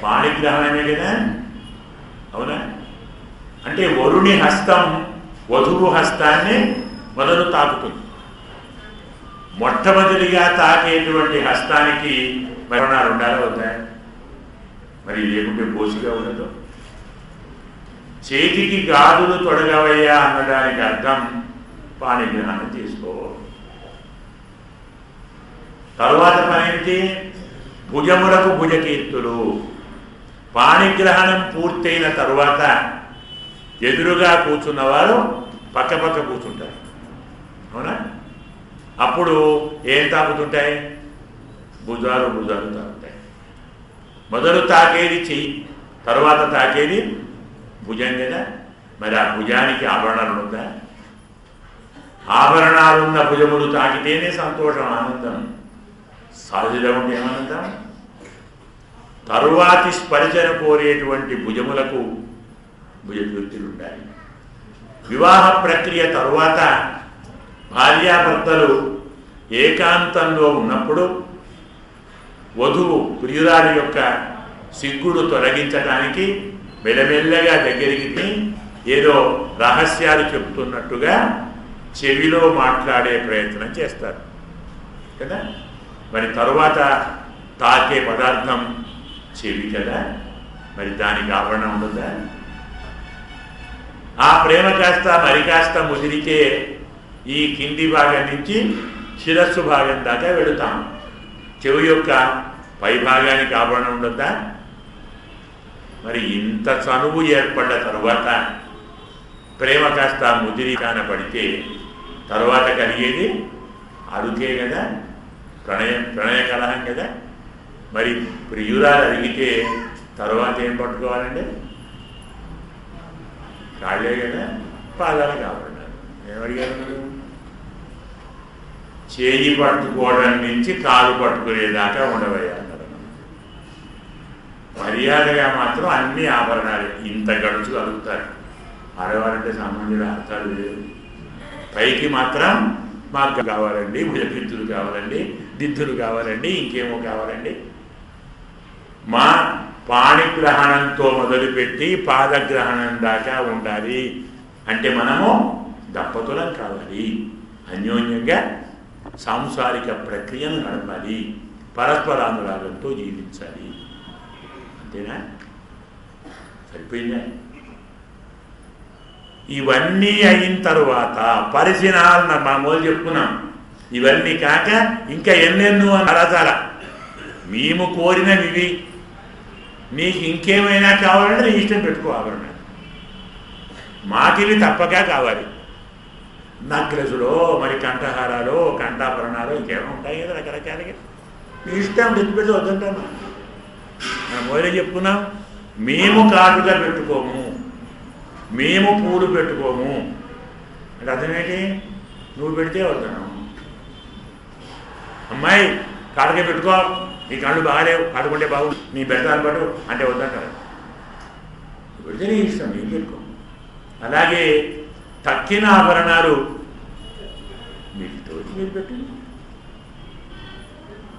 పాణిగ్రహణమే కదా, అవునా? అంటే వరుణి హస్తం వధువు హస్తాన్ని మొదలు తాకుతుంది. మొట్టమొదటిగా తాకేటువంటి హస్తానికి మరణాలు ఉండాలా వద్దా? మరి లేకుంటే బోసిగా ఉండదు. చేతికి గాజులు తొడగవయ్యా అన్నదానికి అర్థం పాణిగ్రహణం చేసుకో. తరువాత పనేంటి? భుజములకు భుజకీర్తులు. పాణిగ్రహణం పూర్తయిన తరువాత ఎదురుగా కూర్చున్నవారు పక్క పక్క కూర్చుంటారు. అవునా? అప్పుడు ఏం తాకుతుంటాయి? భుజాలు భుజాలు తాకుతాయి. మొదలు తాకేది చెయ్యి, తరువాత తాకేది భుజం కదా. మరి ఆ భుజానికి ఆభరణాలు ఉందా? ఆభరణాలున్న భుజములు తాకితేనే సంతోషం, ఆనందం. సహజంగా ఉంటే ఏమానందం? తరువాతి స్పర్శను కోరేటువంటి భుజములకు భుజకీర్తులు ఉండాలి. వివాహ ప్రక్రియ తరువాత భార్యాభర్తలు ఏకాంతంలో ఉన్నప్పుడు వధువు ప్రియురాలి యొక్క సిగ్గుడు తొలగించడానికి మెల్లమెల్లగా దగ్గరికి ఏదో రహస్యాలు చెప్తున్నట్టుగా చెవిలో మాట్లాడే ప్రయత్నం చేస్తారు కదా. మరి తరువాత తాకే పదార్థం చెవి కదా. మరి దానికి ఆభరణం ఉండదా? ఆ ప్రేమ కాస్త మరి కాస్త ముదిరితే ఈ కింది భాగం నుంచి శిరస్సు భాగం దాకా వెళుతాం. చెవి యొక్క పై భాగానికి ఆభరణం ఉండదా? మరి ఇంత చనువు ఏర్పడ్డ తరువాత ప్రేమ కాస్త ముదిరి కానపడితే తరువాత కలిగేది అరుకే కదా, ప్రణయ కలహం కదా. మరి ప్రియురాలు అడిగితే తరువాత ఏం పట్టుకోవాలండి? కాళ్ళే కదా, పాదాలు కావాలన్నారు. ఏమడిగారు? చేయి పట్టుకోవడం నుంచి కాలు పట్టుకునేదాకా ఉండవయ్యా అన్నారు. మర్యాదగా మాత్రం అన్ని ఆభరణాలు ఇంత గడుచు కలుగుతారు. ఆడవారంటే సామాన్యుల అర్థాలు లేవు. పైకి మాత్రం మాకు కావాలండి, భుజకీర్తులు కావాలండి, దిద్దులు కావాలండి, ఇంకేమో కావాలండి. మా పాణిగ్రహణంతో మొదలుపెట్టి పాదగ్రహణం దాకా ఉండాలి అంటే మనము దంపతులం కావాలి. అన్యోన్యంగా సాంసారిక ప్రక్రియను నడపాలి, పరస్పరానురాగంతో జీవించాలి. అంతేనా? సరిపోయిందా? ఇవన్నీ అయిన తరువాత పరిశీలన మామూలు చెప్పుకున్నాం. ఇవన్నీ కాక ఇంకా ఎన్నెన్నో చాలా మేము కోరినవి. నీకు ఇంకేమైనా కావాలంటే నీ ఇష్టం పెట్టుకో ఆభరణాలు. మాకివి తప్పక కావాలి. నక్లెసులో మరి కంఠహారాలు, కంఠాభరణాలు ఇంకేమో ఉంటాయి కదా రకరకాలుగా. నీ ఇష్టం తెచ్చిపెట్టి వద్దంటాను. మనం మొదలే చెప్పుకున్నాం, మేము కాటుగా పెట్టుకోము, మేము పూలు పెట్టుకోము అంటే అర్థమేంటి? నువ్వు పెడితే వద్దాను. అమ్మాయి కాటుగా పెట్టుకో, నీ కళ్ళు బాగాలేవు, కాటుకుంటే బాగు, నీ బెడతాలు పట్టు అంటే వద్దంటారు. పెడితే నీ ఇష్టం, నేను పెట్టుకో. అలాగే తక్కిన ఆభరణాలు వీటితో మీరు పెట్టు.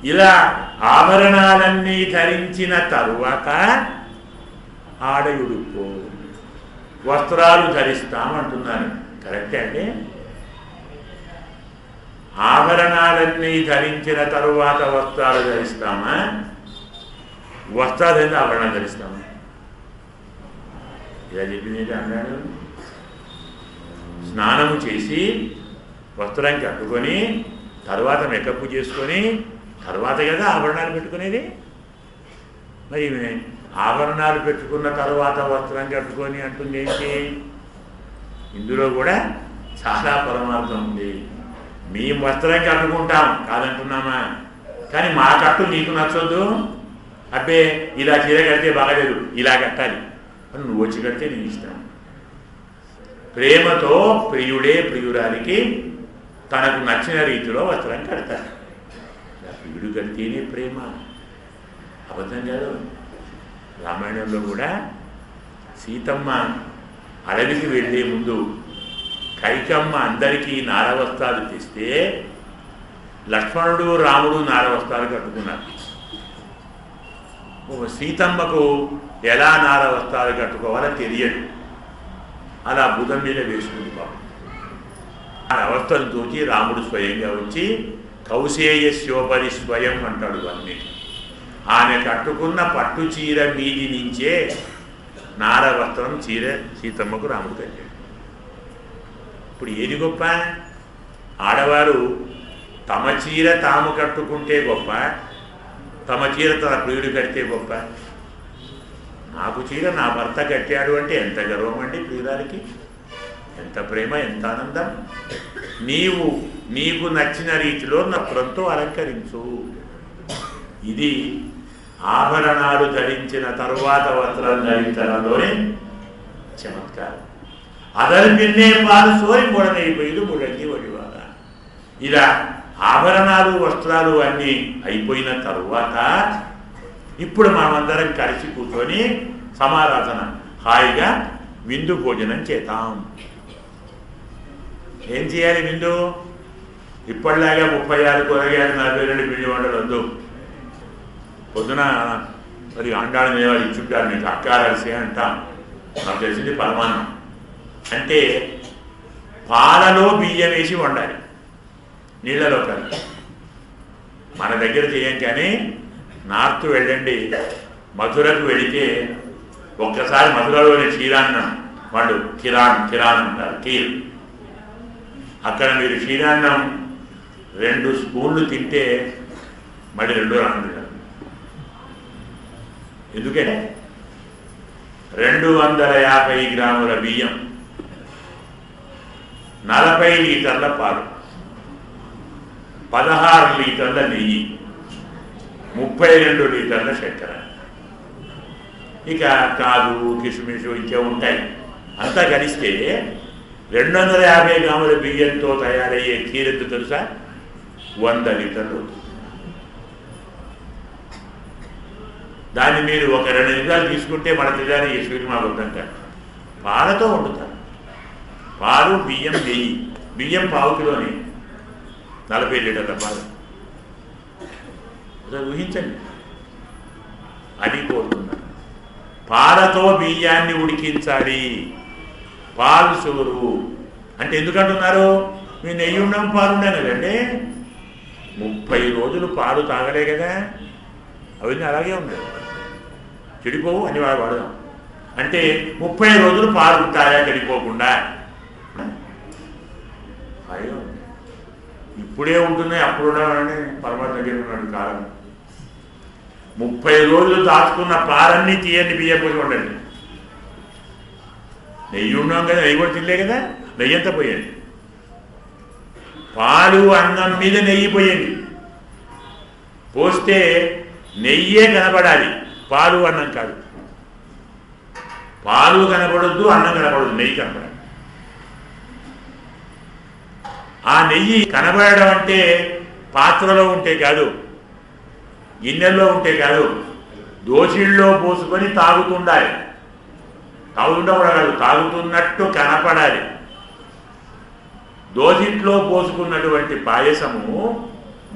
ఇలా ఆభరణాలన్నీ ధరించిన తరువాత ఆడయుడుకో వస్త్రాలు ధరిస్తామంటున్నాను. కరెక్టే అండి? ఆభరణాలన్నీ ధరించిన తరువాత వస్త్రాలు ధరిస్తామా? వస్త్రాలు ధరించి ఆభరణాలు ధరిస్తామా? ఇలా చెప్పింది అన్నాడు. స్నానము చేసి వస్త్రం కట్టుకొని తర్వాత మేకప్ చేసుకొని తర్వాత కదా ఆభరణాలు పెట్టుకునేది. మరి ఆభరణాలు పెట్టుకున్న తర్వాత వస్త్రం కట్టుకొని అంటుంది ఏంటి? ఇందులో కూడా చాలా పరమార్థం ఉంది. మేము వస్త్రం కట్టుకుంటాం కాదంటున్నామా? కానీ మా కట్టు నీకు నచ్చొద్దు. అబ్బే ఇలా చీర కడితే బాగలేదు, ఇలా కట్టాలి అని నువ్వు వచ్చి కడితే నీ ఇష్టం. ప్రేమతో ప్రియుడే ప్రియురాలికి తనకు నచ్చిన రీతిలో వస్త్రం కడతారు. ప్రియుడు కడితేనే ప్రేమ, అబద్ధం కాదు. రామాయణంలో కూడా సీతమ్మ అడవికి వెళ్ళే ముందు కైకమ్మ అందరికీ నారవస్త్రాలు తెస్తే లక్ష్మణుడు రాముడు నారవస్త్రాలు కట్టుకున్నారు. సీతమ్మకు ఎలా నారవస్త్రాలు కట్టుకోవాలో తెలియదు. అలా భుజం మీద వేసుకుంది పాపం. ఆ అవస్థను చూచి రాముడు స్వయంగా వచ్చి కౌశేయస్యోపరి స్వయం అంటాడు. అన్నీ ఆమె కట్టుకున్న పట్టు చీర మీది నుంచే నారవస్త్రం చీర సీతమ్మకు రాముడు కట్టాడు. ఇప్పుడు ఏది గొప్ప? ఆడవారు తమ చీర తాము కట్టుకుంటే గొప్ప, తమ చీర తన ప్రియుడు కడితే గొప్ప? నాకు చీర నా భర్త కట్టాడు అంటే ఎంత గర్వం అండి ప్రియురాలికి, ఎంత ప్రేమ, ఎంత ఆనందం. నీకు నచ్చిన రీతిలో నత్రంతో అలంకరించు. ఇది ఆభరణాలు ధరించిన తరువాత వస్త్రం ధరించడంలోనే చమత్కారం. అదరు పిన్నే పాలు సోరి మూడనైపోయింది ముడంగి వడివాల. ఇలా ఆభరణాలు వస్త్రాలు అన్నీ అయిపోయిన తరువాత ఇప్పుడు మనమందరం కలిసి కూర్చొని సమారాధన హాయిగా విందు భోజనం చేద్దాం. ఏం చేయాలి విందు? ఇప్పటిలాగా 36 కూరగాయలు 42 పిండి వంటలు వద్దు. పొద్దున మరి అండాడు అనేవాడు ఇచ్చుంటారు, మీకు అక్కారసి అంటాం. నాకు తెలిసింది పరమాన్నం అంటే పాలలో బియ్యం వేసి వండాలి, నీళ్ళలో కాదు. మన దగ్గర చేయం. కానీ నార్త్ వెళ్ళండి, మధురకు వెళితే ఒక్కసారి మధురలోని క్షీరాన్నం, వాళ్ళు కిరాన్ అంటారు, కీర్. అక్కడ మీరు క్షీరాన్నం 2 స్పూన్లు తింటే మళ్ళీ 2 రానుంది. ఎందుకంటే 250 గ్రాముల బియ్యం, 40 లీటర్ల పాలు, 16 లీటర్ల నెయ్యి, 32 లీటర్ల చక్కెర, ఇక కాదు కిస్మిసు ఇంకే ఉంటాయి. అంతా కలిస్తే 250 గ్రాముల బియ్యంతో తయారయ్యే కీరెత్తు తెలుసా? 100 లీటర్లు. దాన్ని మీరు ఒక 2 నిమిషాలు తీసుకుంటే మన తిదాన్ని ఈ స్వీట్ మాకు వద్దంటారు. పాలతో వండుతారు. పాలు, బియ్యం, నెయ్యి. బియ్యం 1/2 కిలోని 40 లీటర్ల పాలు. ఊహించండి. అది కోరుతున్నారు. పాలతో బియ్యాన్ని ఉడికించాలి. పాలు సోరు అంటే ఎందుకంటున్నారు? మీ నెయ్యి ఉండడం పాలు ఉండే కదండి. 30 రోజులు పాలు తాగలే కదా, అవన్నీ అలాగే ఉన్నాయి, చెడిపోవు అని వాడదాం. అంటే 30 రోజులు పాలు ఉంటాయా చెడిపోకుండా? అయ్యో ఇప్పుడే ఉంటున్నాయి, అప్పుడు ఉండవని పరమాత్మ దగ్గర ఉన్నాడు కాలం. 30 రోజులు దాచుకున్న పాలన్నీ తీయండి, బియ్యం పోసి ఉండండి. నెయ్యి ఉన్నాం కదా, నెయ్యి కూడా తినలే కదా, నెయ్యి అంతా పోయండి. పాలు అన్నం మీద నెయ్యి పోయండి. పోస్తే నెయ్యే కనబడాలి, పాలు అన్నం కాదు. పాలు కనబడొద్దు, అన్నం కనబడదు, నెయ్యి కనబడాలి. ఆ నెయ్యి కనబడడం అంటే పాత్రలో ఉంటే కాదు, గిన్నెల్లో ఉంటే కాదు, దోసిళ్ళలో పోసుకొని తాగుతుండాలి. తాగుతుంటా కూడా కాదు, తాగుతున్నట్టు కనపడాలి. దోసిట్లో పోసుకున్నటువంటి పాయసము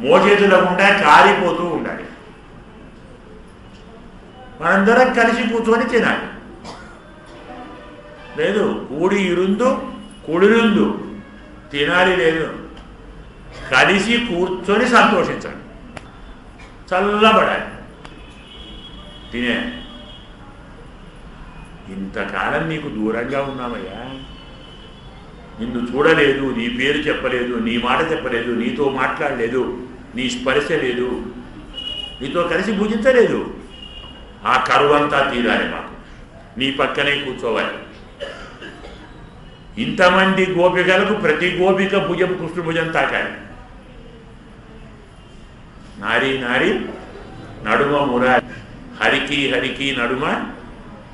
మోచేతులకుండా కారిపోతూ ఉండాలి. మనందరం కలిసి కూర్చొని తినాలి. లేదు కూడి ఇరుందు కుడిరుందు తినాలి, లేదు కలిసి కూర్చొని సంతోషించాలి, చల్లబడాలి, తినే. ఇంతకాలం నీకు దూరంగా ఉన్నామయ్యా, నిన్ను చూడలేదు, నీ పేరు చెప్పలేదు, నీ మాట చెప్పలేదు, నీతో మాట్లాడలేదు, నీ స్పర్శ లేదు, నీతో కలిసి భుజించలేదు. ఆ కరువంతా తీరాలి మాకు, నీ పక్కనే కూర్చోవాలి. ఇంతమంది గోపికలకు ప్రతి గోపిక భుజం కృష్ణభుజం తాకాలి. నారీ నారీ నడుమ మురారి, హరికి హరికి నడుమ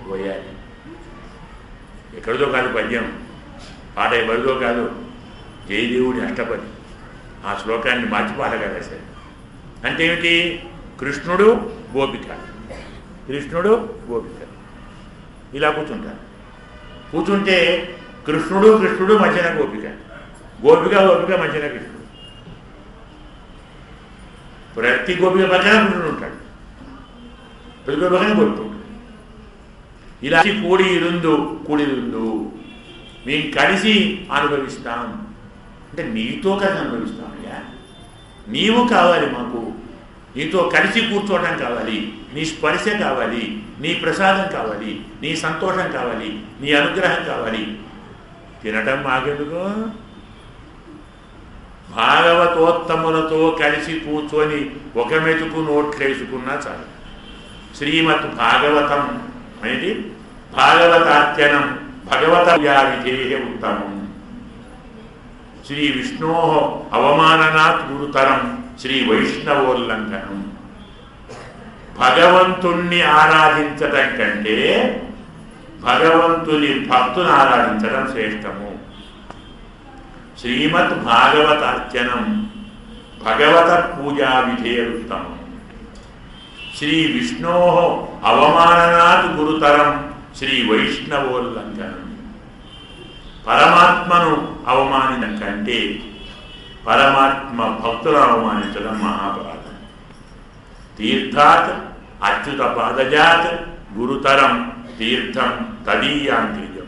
పోయాలి. ఎక్కడిదో కాదు పద్యం, పాట ఎవరిదో కాదు, జయదేవుడి అష్టపది. ఆ శ్లోకాన్ని మార్చి పాటగా రాశారు. అంటే ఏమిటి? కృష్ణుడు గోపిక, కృష్ణుడు గోపిక ఇలా కూర్చుంటారు. కూర్చుంటే కృష్ణుడు కృష్ణుడు మధ్యన గోపిక, గోపిక గోపిక మధ్యన కృష్ణుడు. ప్రతి గోపిక పక్కన కృష్ణుడు ఉంటాడు, ప్రతి గోపిక పక్కన గోపిక ఉంటాడు. ఇలా కూడి ఇరుందు కూడిరుందు, మేము కలిసి అనుభవిస్తాం. అంటే నీతో కలిసి అనుభవిస్తామయ్యా, నీవు కావాలి మాకు, నీతో కలిసి కూర్చోవడం కావాలి, నీ స్పర్శ కావాలి, నీ ప్రసాదం కావాలి, నీ సంతోషం కావాలి, నీ అనుగ్రహం కావాలి. తినటం మాకెందుకు? భాగవతోత్తములతో కలిసి కూర్చొని ఒక మెతుకు నోట్లేసుకున్నా చాలు. శ్రీమద్ భాగవతం అనేది భాగవతార్చనం భగవతయా విధేయ ఉత్తమం. శ్రీ విష్ణో అవమాననాత్ గురుతరం శ్రీ వైష్ణవోల్లంఘనం. భగవంతుణ్ణి ఆరాధించటం కంటే భగవంతుని భక్తుని ఆరాధించడం శ్రేష్టము. శ్రీమద్ భాగవతార్చనం భగవత పూజా విధేయుత్తమం. శ్రీ విష్ణో అవమాననాత్ గురుతరం శ్రీ వైష్ణవోల్లంఘనం. పరమాత్మను అవమానించడం కంటే పరమాత్మ భక్తులను అవమానించడం మహాపరాధం. తీర్థాత్ అచ్యుత పాదజాత్ గురుతరం తీర్థం తదీయాంతిజం.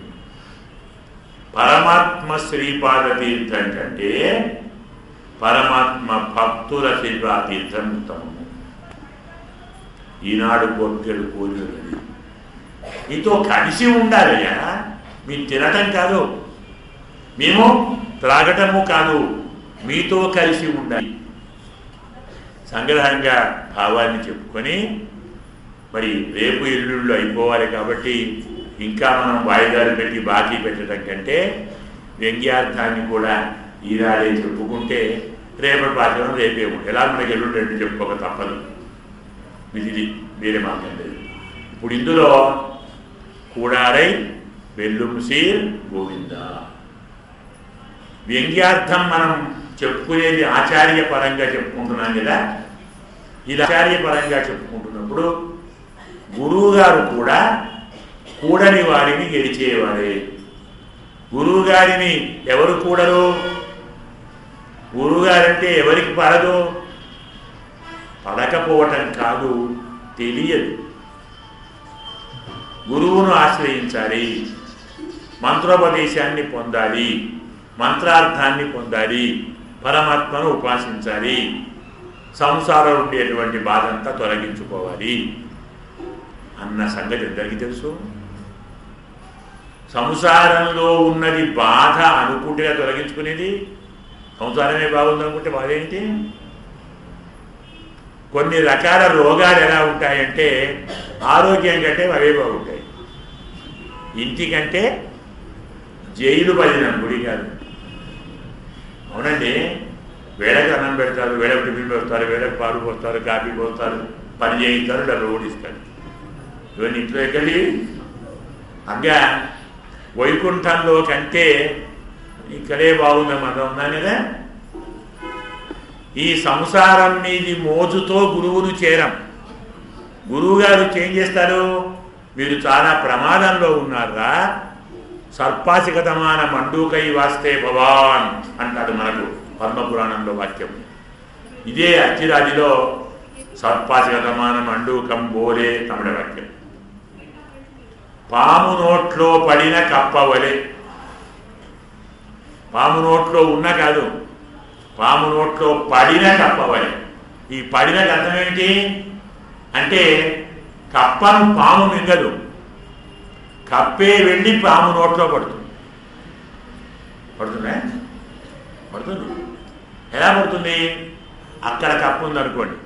పరమాత్మ శ్రీపాద తీర్థం కంటే పరమాత్మ భక్తుల శ్రీపాద తీర్థం ఉత్తమము. ఈనాడు కోర్కెలు కోరినది మీతో కలిసి ఉండాలయ్యా. మీరు తినటం కాదు, మేము త్రాగటము కాదు, మీతో కలిసి ఉండాలి. సంగ్రహంగా భావాన్ని చెప్పుకొని మరి రేపు ఎల్లుళ్ళు అయిపోవాలి కాబట్టి ఇంకా మనం వాయిదాలు పెట్టి బాకీ పెట్టడం కంటే వ్యంగ్యార్థాన్ని కూడా ఈనాడే చెప్పుకుంటే రేపటి పాఠం రేపే ఉంటుంది. ఎలా మనకి ఎల్లుండి రెండు చెప్పుకోక తప్పదు. ఇది వేరే మార్గం లేదు. ఇప్పుడు ఇందులో కూడారై వెల్లుం సీర్ గోవింద. వ్యంగ్యార్థం మనం చెప్పుకునేది ఆచార్యపరంగా చెప్పుకుంటున్నాం కదా. ఇలా ఆచార్యపరంగా చెప్పుకుంటున్నప్పుడు గురువుగారు కూడా కూడని వారిని గెలిచేవారే. గురువుగారిని ఎవరు కూడరు? గురువుగారంటే ఎవరికి పడదు? పడకపోవటం కాదు, తెలియదు. గురువును ఆశ్రయించాలి, మంత్రోపదేశాన్ని పొందాలి, మంత్రార్థాన్ని పొందాలి, పరమాత్మను ఉపాసించాలి, సంసారం ఉండేటువంటి బాధంతా తొలగించుకోవాలి అన్న సంగతి అందరికీ తెలుసు. సంసారంలో ఉన్నది బాధ అనుకుంటే తొలగించుకునేది. సంసారమే బాగుందనుకుంటే బాధ ఏంటి? కొన్ని రకాల రోగాలు ఎలా ఉంటాయంటే ఆరోగ్యం కంటే అవే బాగుంటాయి. ఇంటికంటే జైలు పదినం గుడి కాదు. అవునండి, వేళకు అన్నం పెడతారు, వేళకు టిఫిన్ పెడతారు, వేళకు పాలు పోస్తారు, కాఫీ పోస్తారు, పని చేయిస్తారు, డబ్బులు ఓడిస్తారు. ఇవన్నీ ఇంట్లో ఎక్కడి అంగా వైకుంఠంలో కంటే ఇక్కడే బాగుందని మనం ఉన్నాం కదా. ఈ సంసారం మీది మోజుతో గురువును చేరం. గురువు గారు ఏం చేస్తారు? మీరు చాలా ప్రమాదంలో ఉన్నారా, సర్పాసికతమాన మండూకై వాస్తే భవాన్ అంటాడు మనకు పద్మపురాణంలో వాక్యం. ఇదే అచ్చిరాదిలో సర్పాసికతమాన మండూకం బోలే తమిళ వాక్యం. పాము నోట్లో పడిన కప్పవలే. పాము నోట్లో ఉన్న కాదు, పాము నోట్లో పడిన కప్పవలే. ఈ పడిన అర్థం ఏంటి అంటే కప్పను పాము మింగదు, కప్పే వెళ్ళి పాము నోట్లో పడుతుంది. పడుతుందా? పడుతుంది. ఎలా పడుతుంది? అక్కడ కప్పు ఉంది అనుకోండి,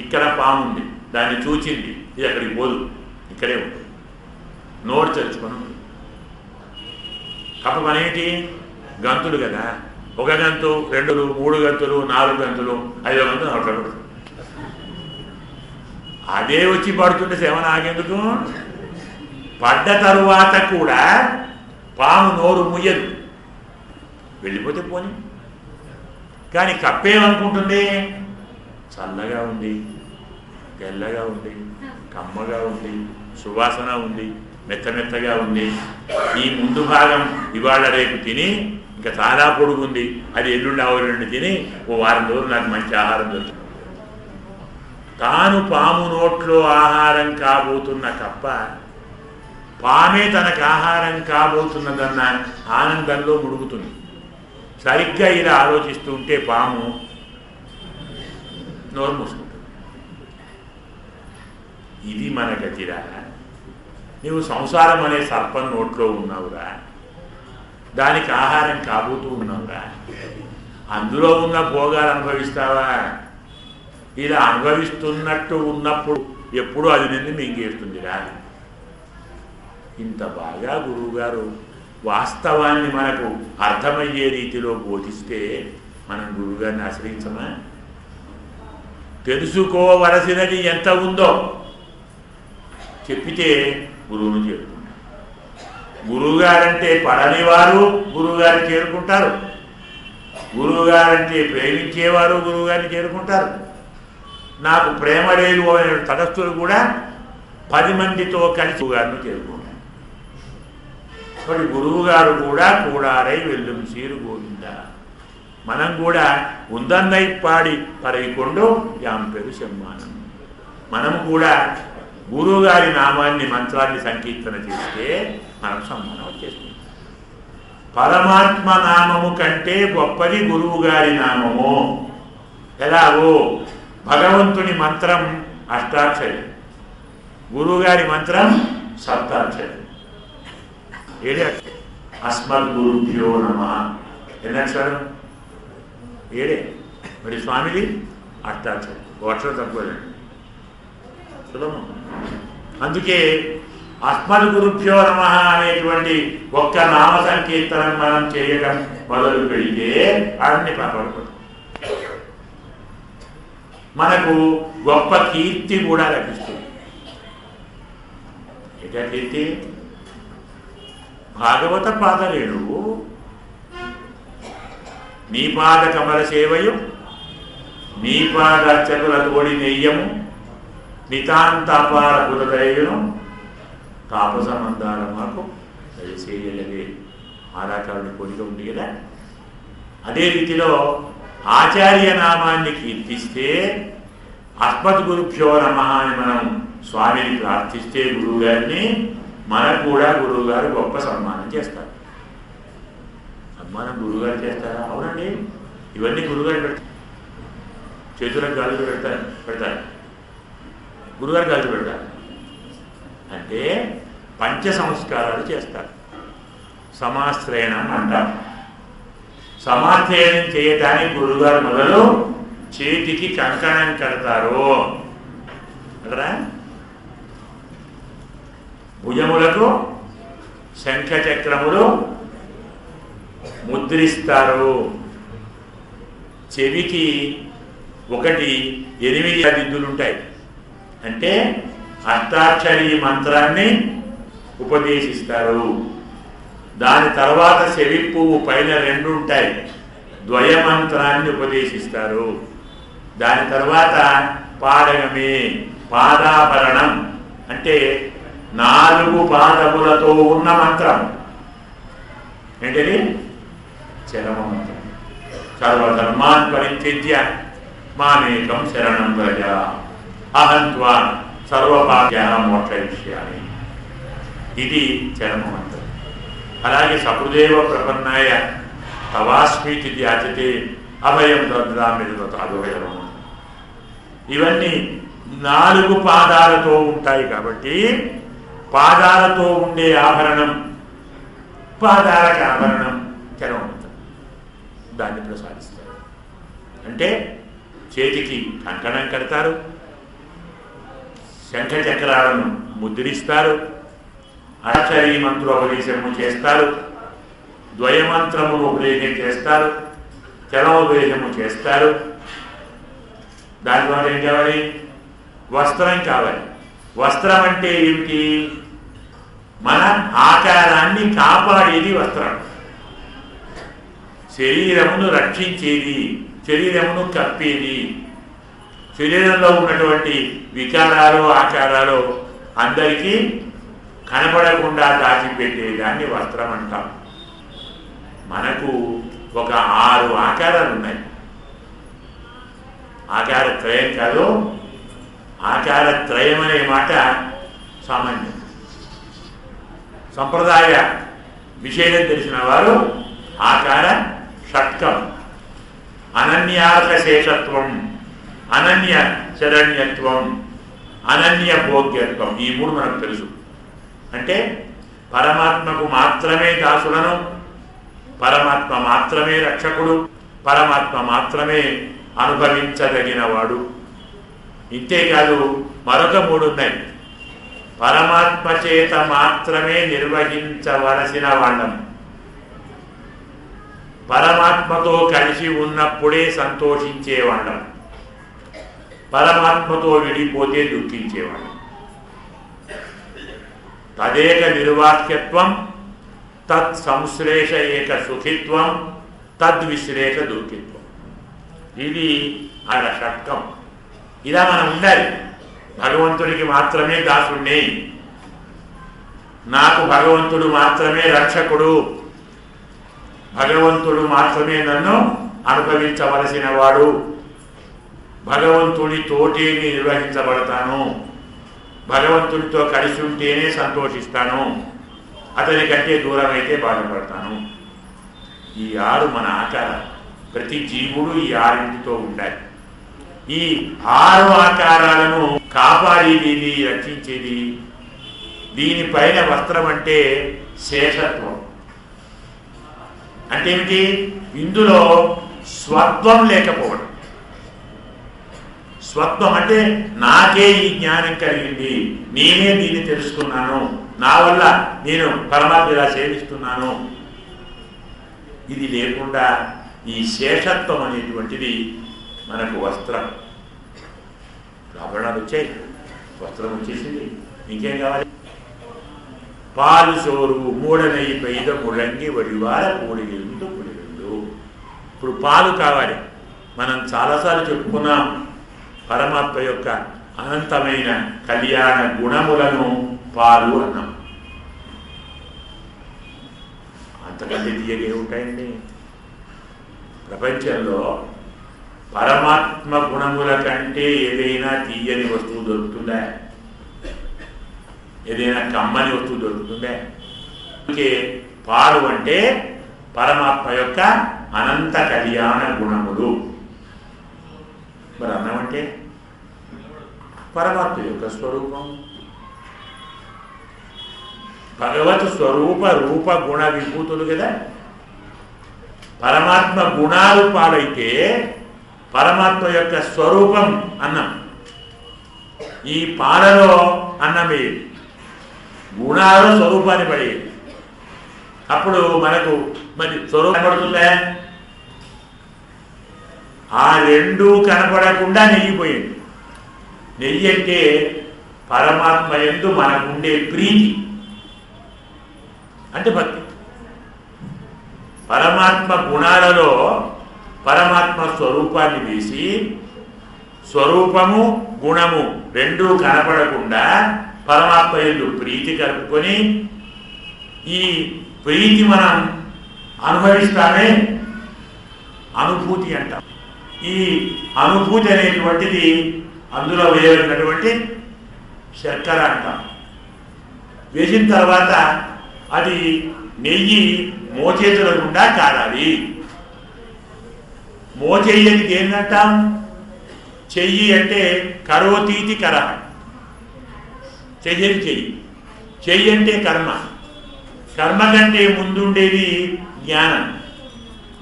ఇక్కడ పాము ఉంది, దాన్ని చూచింది, ఇది అక్కడికి పోదు, ఇక్కడే ఉంటుంది, నోరు తెరుచుకొని ఉంటుంది. కప్ప పనేంటి? గంతులు కదా. ఒక గంతు, 2, 3 గంతులు, 4 గంతులు, 5వ గంతు నోట్లో పడుతుంది. అదే వచ్చి పడుతుంటే సేవ నాకెందుకు? పడ్డ తరువాత కూడా పాము నోరు ముయ్యదు, వెళ్ళిపోతే పోని. కానీ కప్పేమనుకుంటుంది? చల్లగా ఉంది, తెల్లగా ఉంది, కమ్మగా ఉంది, సువాసన ఉంది, మెత్తమెత్తగా ఉంది, ఈ ముందు భాగం ఇవాళ రేపు తిని ఇంకా చాలా పొడుగుంది, అది ఎల్లుండి ఆవులండి తిని ఓ వారం రోజులు నాకు మంచి ఆహారం దొరుకుతుంది. తాను పాము నోట్లో ఆహారం కాబోతున్న కప్ప పామే తనకు ఆహారం కాబోతున్నదన్న ఆనందంలో ముడుగుతుంది. సరిగ్గా ఇలా ఆలోచిస్తూ ఉంటే పాము నోరు మూసుకుంటుంది. ఇది మన గతిరా. నీవు సంసారం అనే సర్పం నోట్లో ఉన్నావురా, దానికి ఆహారం కాబోతూ ఉన్నావురా. అందులో ఉన్న భోగాలు అనుభవిస్తావా? ఇలా అనుభవిస్తున్నట్టు ఉన్నప్పుడు ఎప్పుడూ అది నిన్ను మింగేస్తుందిరా. ఇంత బాగా గురువుగారు వాస్తవాన్ని మనకు అర్థమయ్యే రీతిలో బోధిస్తే మనం గురువుగారిని ఆశ్రయించమా? తెలుసుకోవలసినది ఎంత ఉందో చెప్పితే గురువును చేరుకుంటారు. గురువుగారంటే పడని వారు గురువుగారిని చేరుకుంటారు. గురువుగారంటే ప్రేమించేవారు గురువుగారిని చేరుకుంటారు. నాకు ప్రేమ లేదు అనే తటస్థులు కూడా 10 మందితో కలిసి గురువుగారిని చేరుకుంటారు. కాబట్టి గురువుగారు కూడా కూడారై వెల్లుం సీరు గోవింద. మనం కూడా ఉందన్నై పాడి పరైకొండు యాంపెరు సమ్మానం. మనం కూడా గురువుగారి నామాన్ని మంత్రాన్ని సంకీర్తన చేస్తే మనం సమ్మానం వచ్చేస్తుంది. పరమాత్మ నామము కంటే గొప్పది గురువుగారి నామము. ఎలాగో భగవంతుని మంత్రం అష్టాక్షరి, గురువుగారి మంత్రం సప్తాక్షరి. ఏడే అస్మద్ గురుభ్యో నమః ఎన్నక్షరం? ఏడే. మరి స్వామిది అష్టాక్షరి, అక్షరం తక్కువదండి, సులభం. అందుకే అస్మద్ గురుభ్యో నమః అనేటువంటి ఒక్క నామ సంకీర్తనం మనం చేయడం మొదలు పెడితే అన్ని పాపడుతుంది. మనకు గొప్ప కీర్తి కూడా లభిస్తుంది. ఏటా కీర్తి? భాగవత పాదలేడు నీ పాద కమల సేవయు నీ పాదర్చకుల తోడి నెయ్యము నితాంతాపార పురదయును తాపసమందాల మాకు దయచేయలవే. ఆరాకారుని కోరిక ఉంది కదా. అదే రీతిలో ఆచార్య నామాన్ని కీర్తిస్తే అస్మద్గురుభ్యో నమః అని మనం స్వామిని ప్రార్థిస్తే గురువుగారిని, మనకు కూడా గురువుగారు గొప్ప సన్మానం చేస్తారు. సన్మానం గురువుగారు చేస్తారా? అవునండి. ఇవన్నీ గురువుగారు పెడతారు. చేతులకు గాజులు పెడతారు గురువుగారు గాజులు పెడతారు. అంటే పంచ సంస్కారాలు చేస్తారు. సమాశ్రయణం అంటారు. సమాశ్రయణం చేయటానికి గురువుగారు మొదలు చేతికి కంకణం కడతారు కదా, భుజములకు శంఖ చక్రములు ముద్రిస్తారు, చెవికి 8 దిద్దులుంటాయి. అంటే అష్టాక్షరీ మంత్రాన్ని ఉపదేశిస్తారు. దాని తర్వాత చెవి పువ్వు పైన 2 ఉంటాయి, ద్వయమంత్రాన్ని ఉపదేశిస్తారు. దాని తర్వాత పాడగమే పాదాభరణం అంటే 4 పాదములతో ఉన్న మంత్రం. ఏంటిది? చరమ మంత్రం. సర్వధర్మాన్ పరిత్యజ్య మామేకం శరణం వ్రజ అహం త్వా సర్వపాప్యానాం మోక్షయిష్యామి. ఇది చరమ మంత్రం. అలాగే సహృదేవ ప్రపన్నాయ తవాస్మీతి యాచతే అభయం దద్రామి అదోషం. ఇవన్నీ 4 పాదాలతో ఉంటాయి కాబట్టి పాదాలతో ఉండే ఆభరణం, పాదాలకు ఆభరణం చరమ మంత్రం. దాన్ని ప్రసాదిస్తారు. అంటే చేతికి కంకణం కడతారు, శంఖ చక్రాలను ముద్రిస్తారు, అక్షరీ మంత్రోపదేశము చేస్తారు, ద్వయమంత్రమును ఉపదేశం చేస్తారు, చరమోపదేశము చేస్తారు. దాని ద్వారా ఏం కావాలి? వస్త్రం కావాలి. వస్త్రం అంటే ఏమిటి? మన ఆకారాన్ని కాపాడేది వస్త్రం. శరీరమును రక్షించేది, శరీరమును కప్పేది. శరీరంలో ఉన్నటువంటి వికారాలు ఆకారాలు అందరికీ కనపడకుండా దాచిపెట్టేదాన్ని వస్త్రం అంటాం. మనకు ఒక 6 ఆకారాలు ఉన్నాయి. ఆకారత్రయం కాదు, ఆకారత్రయం అనే మాట సామాన్యం. సంప్రదాయ విషయం తెలిసిన వారు ఆకార షట్కం, అనన్యార్హ శేషత్వం, అనన్య శరణ్యత్వం, అనన్య భోగ్యత్వం, ఈ 3 మనకు తెలుసు. అంటే పరమాత్మకు మాత్రమే దాసులను, పరమాత్మ మాత్రమే రక్షకుడు, పరమాత్మ మాత్రమే అనుభవించదగినవాడు. ఇంతేకాదు మరొక 3 ఉన్నాయి. పరమాత్మ చేత మాత్రమే నిర్వహించవలసిన వాళ్ళం, పరమాత్మతో కలిసి ఉన్నప్పుడే సంతోషించేవాళ్ళం, పరమాత్మతో విడిపోతే దుఃఖించేవాళ్ళం. తదేక నిర్వాక్యత్వం, తత్ సంశ్లేష ఏక సుఖిత్వం, తద్విశ్లేష దుఃఖిత్వం. ఇది ఆయన షట్కం. ఇలా మనం ఉండాలి. భగవంతుడికి మాత్రమే దాసుణ్ణి, నాకు భగవంతుడు మాత్రమే రక్షకుడు, భగవంతుడు మాత్రమే నన్ను అనుభవించవలసిన వాడు, భగవంతుడితోటే నిర్వహించబడతాను, భగవంతుడితో కలిసి ఉంటేనే సంతోషిస్తాను, అతని కంటే దూరం అయితే బాధపడతాను. ఈ 6 మన ఆకారం. ప్రతి జీవుడు ఈ 6 ఉండాలి. ఈ 6 ఆకారాలను కాపాడేది, రక్షించేది. దీనిపైన వస్త్రం అంటే శేషత్వం. అంటే ఏమిటి? ఇందులో స్వత్వం లేకపోవడం. స్వత్వం అంటే నాకే ఈ జ్ఞానం కలిగింది, నేనే దీన్ని తెలుసుకున్నాను, నా వల్ల నేను పరమాత్మ ఇలా సేవిస్తున్నాను. ఇది లేకుండా ఈ శేషత్వం అనేటువంటిది మనకు వస్త్రం. ఆభరణాలు వచ్చాయి, వస్త్రం వచ్చేసింది, ఇంకేం కావాలి? పాలు సోరు మూడనై పెయిద ముడంగి వడివార కూడిగిల్లు కుడిగిల్లు. ఇప్పుడు పాలు కావాలి. మనం చాలాసార్లు చెప్పుకున్నాం పరమాత్మ యొక్క అనంతమైన కళ్యాణ గుణములను పాలు అన్నాం. అంతకంటే తీయగే ఉంటాయండి ప్రపంచంలో. పరమాత్మ గుణముల కంటే ఏదైనా తీయని వస్తువు దొరుకుతుందా? ఏదైనా కమ్మని వస్తువు దొరుకుతుందా? అందుకే పాలు అంటే పరమాత్మ యొక్క అనంత కళ్యాణ గుణములు. మరి అన్నం అంటే పరమాత్మ యొక్క స్వరూపం. భగవత్ స్వరూప రూప గుణ విభూతులు కదా. పరమాత్మ గుణాలు పాలైతే పరమాత్మ యొక్క స్వరూపం అన్నం. ఈ పాలలో అన్నమే గుణాలు స్వరూపాన్ని పడేది. అప్పుడు మనకు మరి స్వరూపం పడుతుందా? ఆ 2 కనపడకుండా నెయ్యిపోయింది. నెయ్యి అంటే పరమాత్మ యందు మనకుండే ప్రీతి అంటే భక్తి. పరమాత్మ గుణాలలో పరమాత్మ స్వరూపాన్ని వేసి స్వరూపము గుణము 2 కనపడకుండా పరమాత్మ యందు ప్రీతి కలుపుకొని ఈ ప్రీతి మనం అనుభవిస్తామే అనుభూతి అంటాం. ఈ అనుభూతి అనేటువంటిది అందులో వేయబడినటువంటి శర్కర అంటాం. వేసిన తర్వాత అది నెయ్యి మోచేతుల గుండా కారాలి. మోచేయని ఏంటంటాం? చెయ్యి అంటే కరోతీతి కర, చెయ్యని చెయ్యి. చెయ్యి అంటే కర్మ. కర్మ కంటే ముందుండేది జ్ఞానం,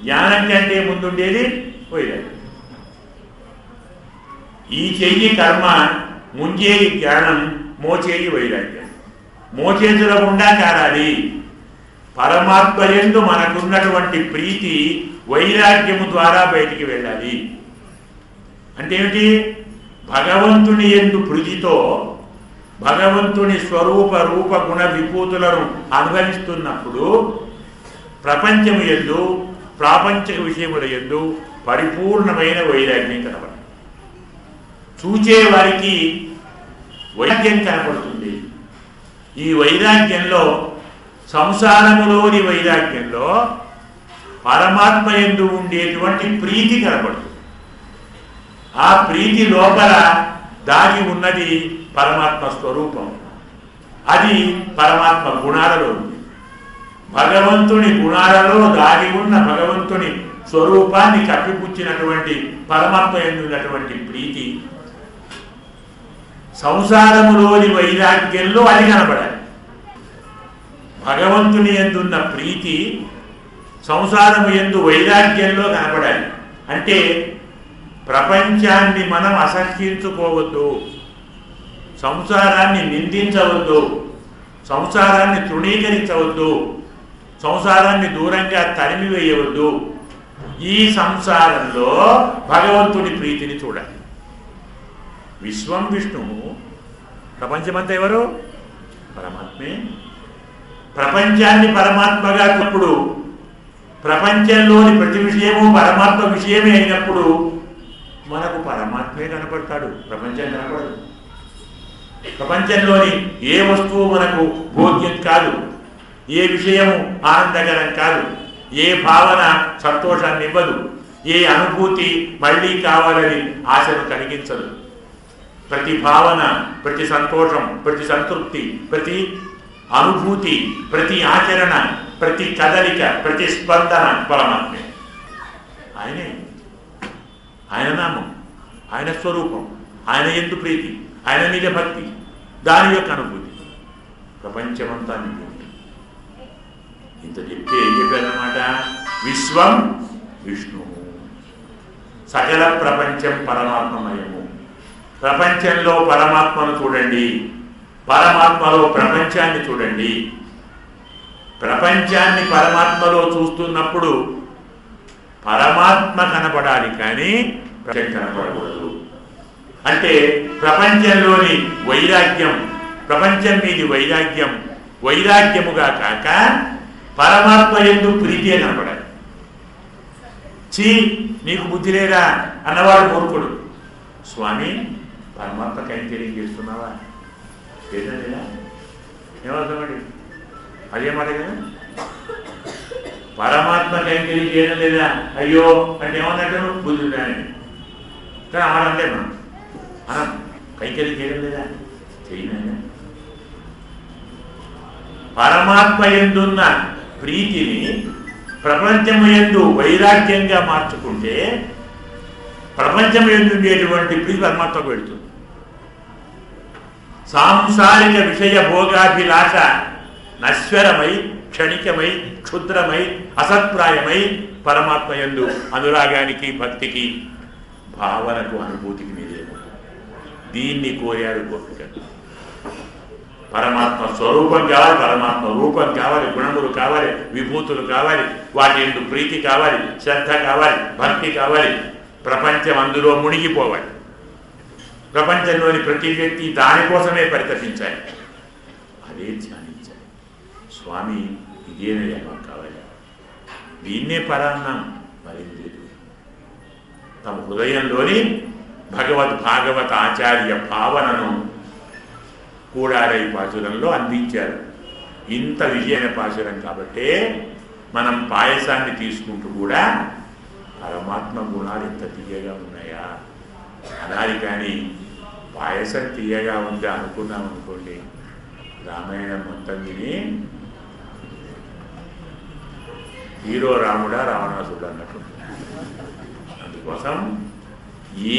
జ్ఞానం కంటే ముందుండేది వైరాగ్యం. ఈ చెయ్యి కర్మ, ముంజేయి జ్ఞానం, మోచేయి వైరాగ్యం. మోచేతుల గుండా కారాలి. పరమాత్మ యందు మనకున్నటువంటి ప్రీతి వైరాగ్యము ద్వారా బయటికి వెళ్ళాలి. అంటే ఏమిటి? భగవంతుని యందు ప్రీతితో భగవంతుని స్వరూప రూప గుణ విభూతులను అనుభవిస్తున్నప్పుడు ప్రపంచము యందు ప్రాపంచిక విషయముల యందు పరిపూర్ణమైన వైరాగ్యం కనబడుతుంది. చూచే వారికి వైరాగ్యం కనపడుతుంది. ఈ వైరాగ్యంలో, సంసారములోని వైరాగ్యంలో పరమాత్మ యందు ఉండేటువంటి ప్రీతి కనపడుతుంది. ఆ ప్రీతి లోపల దాగి ఉన్నది పరమాత్మ స్వరూపం. అది పరమాత్మ గుణాలలో ఉంది. భగవంతుని గుణాలలో దాగి ఉన్న భగవంతుని స్వరూపాన్ని కప్పిపుచ్చినటువంటి పరమాత్మ యందు ఉన్నటువంటి ప్రీతి సంసారములోని వైరాగ్యంలో అది కనబడాలి. భగవంతుని యందున్న ప్రీతి సంసారము యందు వైరాగ్యంలో కనపడాలి. అంటే ప్రపంచాన్ని మనం అసహ్యించుకోవద్దు, సంసారాన్ని నిందించవద్దు, సంసారాన్ని తృణీకరించవద్దు, సంసారాన్ని దూరంగా తరిమివేయవద్దు. ఈ సంసారంలో భగవంతుని ప్రీతిని చూడాలి. విశ్వం విష్ణువు, ప్రపంచమంతా ఎవరు? పరమాత్మే. ప్రపంచాన్ని పరమాత్మగా ఉన్నప్పుడు, ప్రపంచంలోని ప్రతి విషయము పరమాత్మ విషయమే అయినప్పుడు మనకు పరమాత్మే కనపడతాడు, ప్రపంచం కనపడదు. ప్రపంచంలోని ఏ వస్తువు మనకు భోగ్యం కాదు, ఏ విషయము ఆనందకరం కాదు, ఏ భావన సంతోషాన్ని ఇవ్వదు, ఏ అనుభూతి మళ్ళీ కావాలని ఆశను కలిగించదు. ప్రతి భావన, ప్రతి సంతోషం, ప్రతి సంతృప్తి, ప్రతి అనుభూతి, ప్రతి ఆచరణ, ప్రతి కదలిక, ప్రతి స్పందన పరమాత్మే. ఆయనే, ఆయన నామం, ఆయన స్వరూపం, ఆయన యందు ప్రీతి, ఆయన మీద భక్తి, దాని యొక్క అనుభూతి ప్రపంచమంతా నిండి ఉంటుంది. ఇంత చెప్తే ఏం చెప్పారన్నమాట? విశ్వం విష్ణువు, సకల ప్రపంచం పరమాత్మమయము. ప్రపంచంలో పరమాత్మను చూడండి, పరమాత్మలో ప్రపంచాన్ని చూడండి. ప్రపంచాన్ని పరమాత్మలో చూస్తున్నప్పుడు పరమాత్మ కనపడాలి, కానీ ప్రపంచం కనపడకూడదు. అంటే ప్రపంచంలోని వైరాగ్యం, ప్రపంచం మీది వైరాగ్యం వైరాగ్యముగా కాక పరమాత్మ యందు ప్రీతి కనపడాలి. చీ నీకు బుద్ధి లేదా అన్నవాడు మూర్ఖుడు. స్వామి పరమాత్మ కైంకర్యం చేస్తున్నావా? లేదా లేదా? ఏమవుతామండి? అదే మాట కదా. పరమాత్మ కైంకర్యం చేయడం లేదా? అయ్యో అంటే ఏమన్నట్టు బుద్ధి కానీ అమరంలే మనం మనం కైంకర్యం చేయడం లేదా? చేయలేదా? పరమాత్మ యందున్న ప్రీతిని ప్రపంచము యందు వైరాగ్యంగా మార్చుకుంటే ప్రపంచం యందు ఉండేటువంటి ప్రీతి పరమాత్మకు వెళుతుంది. సాంసారిక విషయ భోగాభిలాష నశ్వరమై, క్షణికమై, క్షుద్రమై, అసత్ప్రాయమై పరమాత్మ యందు అనురాగానికి, భక్తికి, భావనకు, అనుభూతికి మీదేమో. దీన్ని కోరాడు గోపికలు. పరమాత్మ స్వరూపం కావాలి, పరమాత్మ రూపం కావాలి, గుణములు కావాలి, విభూతులు కావాలి, వాటి యందు ప్రీతి కావాలి, శ్రద్ధ కావాలి, భక్తి కావాలి. ప్రపంచం అందులో మునిగిపోవాలి. ప్రపంచంలోని ప్రతి వ్యక్తి దానికోసమే పరితపించాలి, అదే ధ్యానించాలి. స్వామి ఇదేనయ్యా మాకు కావాలి, దీన్నే పరాన్నాం, మరేం లేదు. తమ హృదయంలోని భాగవత ఆచార్య భావనను కూడారై పాశురంలో అందించారు. ఇంత విజయమైన పాశురం కాబట్టే మనం పాయసాన్ని తీసుకుంటూ కూడా పరమాత్మ గుణాలు ఎంత తీయగా ఉన్నాయా అనాలి. కానీ పాయసం తీయగా ఉందా అనుకున్నాం అనుకోండి, రామాయణం మొత్తం విని హీరో రాముడా రావణాసుడు అన్నట్టు. అందుకోసం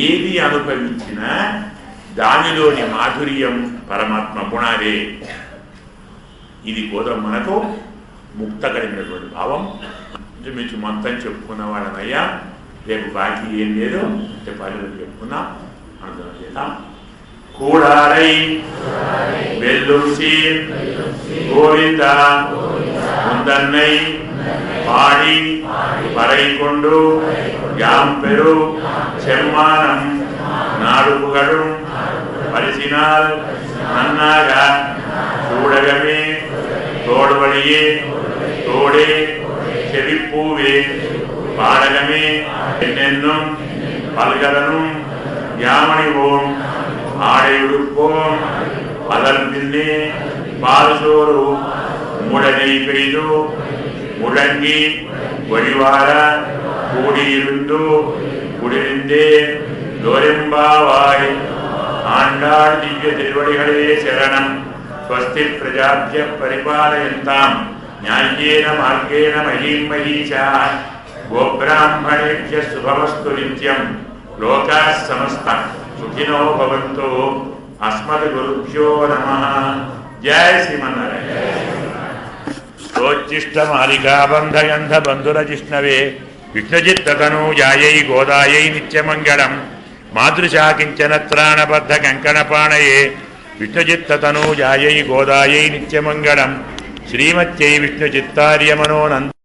ఏది అనుభవించినా దానిలోని మాధుర్యం పరమాత్మ గుణాలే. ఇది కూడా మనకు ముక్త కలిగినటువంటి భావం. మీకు మొత్తం చెప్పుకున్న వాళ్ళనయ్యా, రేపు బాకీ ఏం లేదు, చెప్పాలి చెప్పుకున్నాం, అనుగ్రహం చేద్దాం. కూడారై వెల్లుసి గోవింద ముందన్నై పాడి పరైకొండు యాంపెరు చెమ్మానం నాడుపుగడు పరిసినాల్ నన్నాగా చూడగమే తోడువడియే తోడే చెవిప్పూవే పాడగమే ఎన్నెన్నుం పల్గలను యామణివోం ఆడయుడుకోం పదల్పిల్లే పాల్సోరు మూడనై పెய்து முழங்கி வழிவார கூடியிருந்து குடிருந்தே லோரெம்பாவாய் ஆண்டாள் திவ்ய திருவடிகளே சரணம். ஸ்வஸ்தி பிரஜாப்ய பரிபாலயந்தாம் న్యాయేన మార్గేణ మహీం మహీషాః గోబ్రాహ్మణేభ్యః శుభమస్తు నిత్యం. లోకాః సమస్తాః సుఖినో భవంతు. అస్మద్గురుభ్యో నమః. జై శ్రీమన్నారాయణ. ప్రోచ్చిష్టమాలికాబంధగంధ బంధుర జిష్ణవే విష్ణుచిత్తతనూజాయై గోదాయై నిత్యమంగళం మాదృశా కించన త్రాణబద్ధ కంకణపాణయే విష్ణుచిత్తతనూజాయై గోదాయై నిత్యమంగళం శ్రీమత్యై విష్ణుచిత్తార్యమనోనంద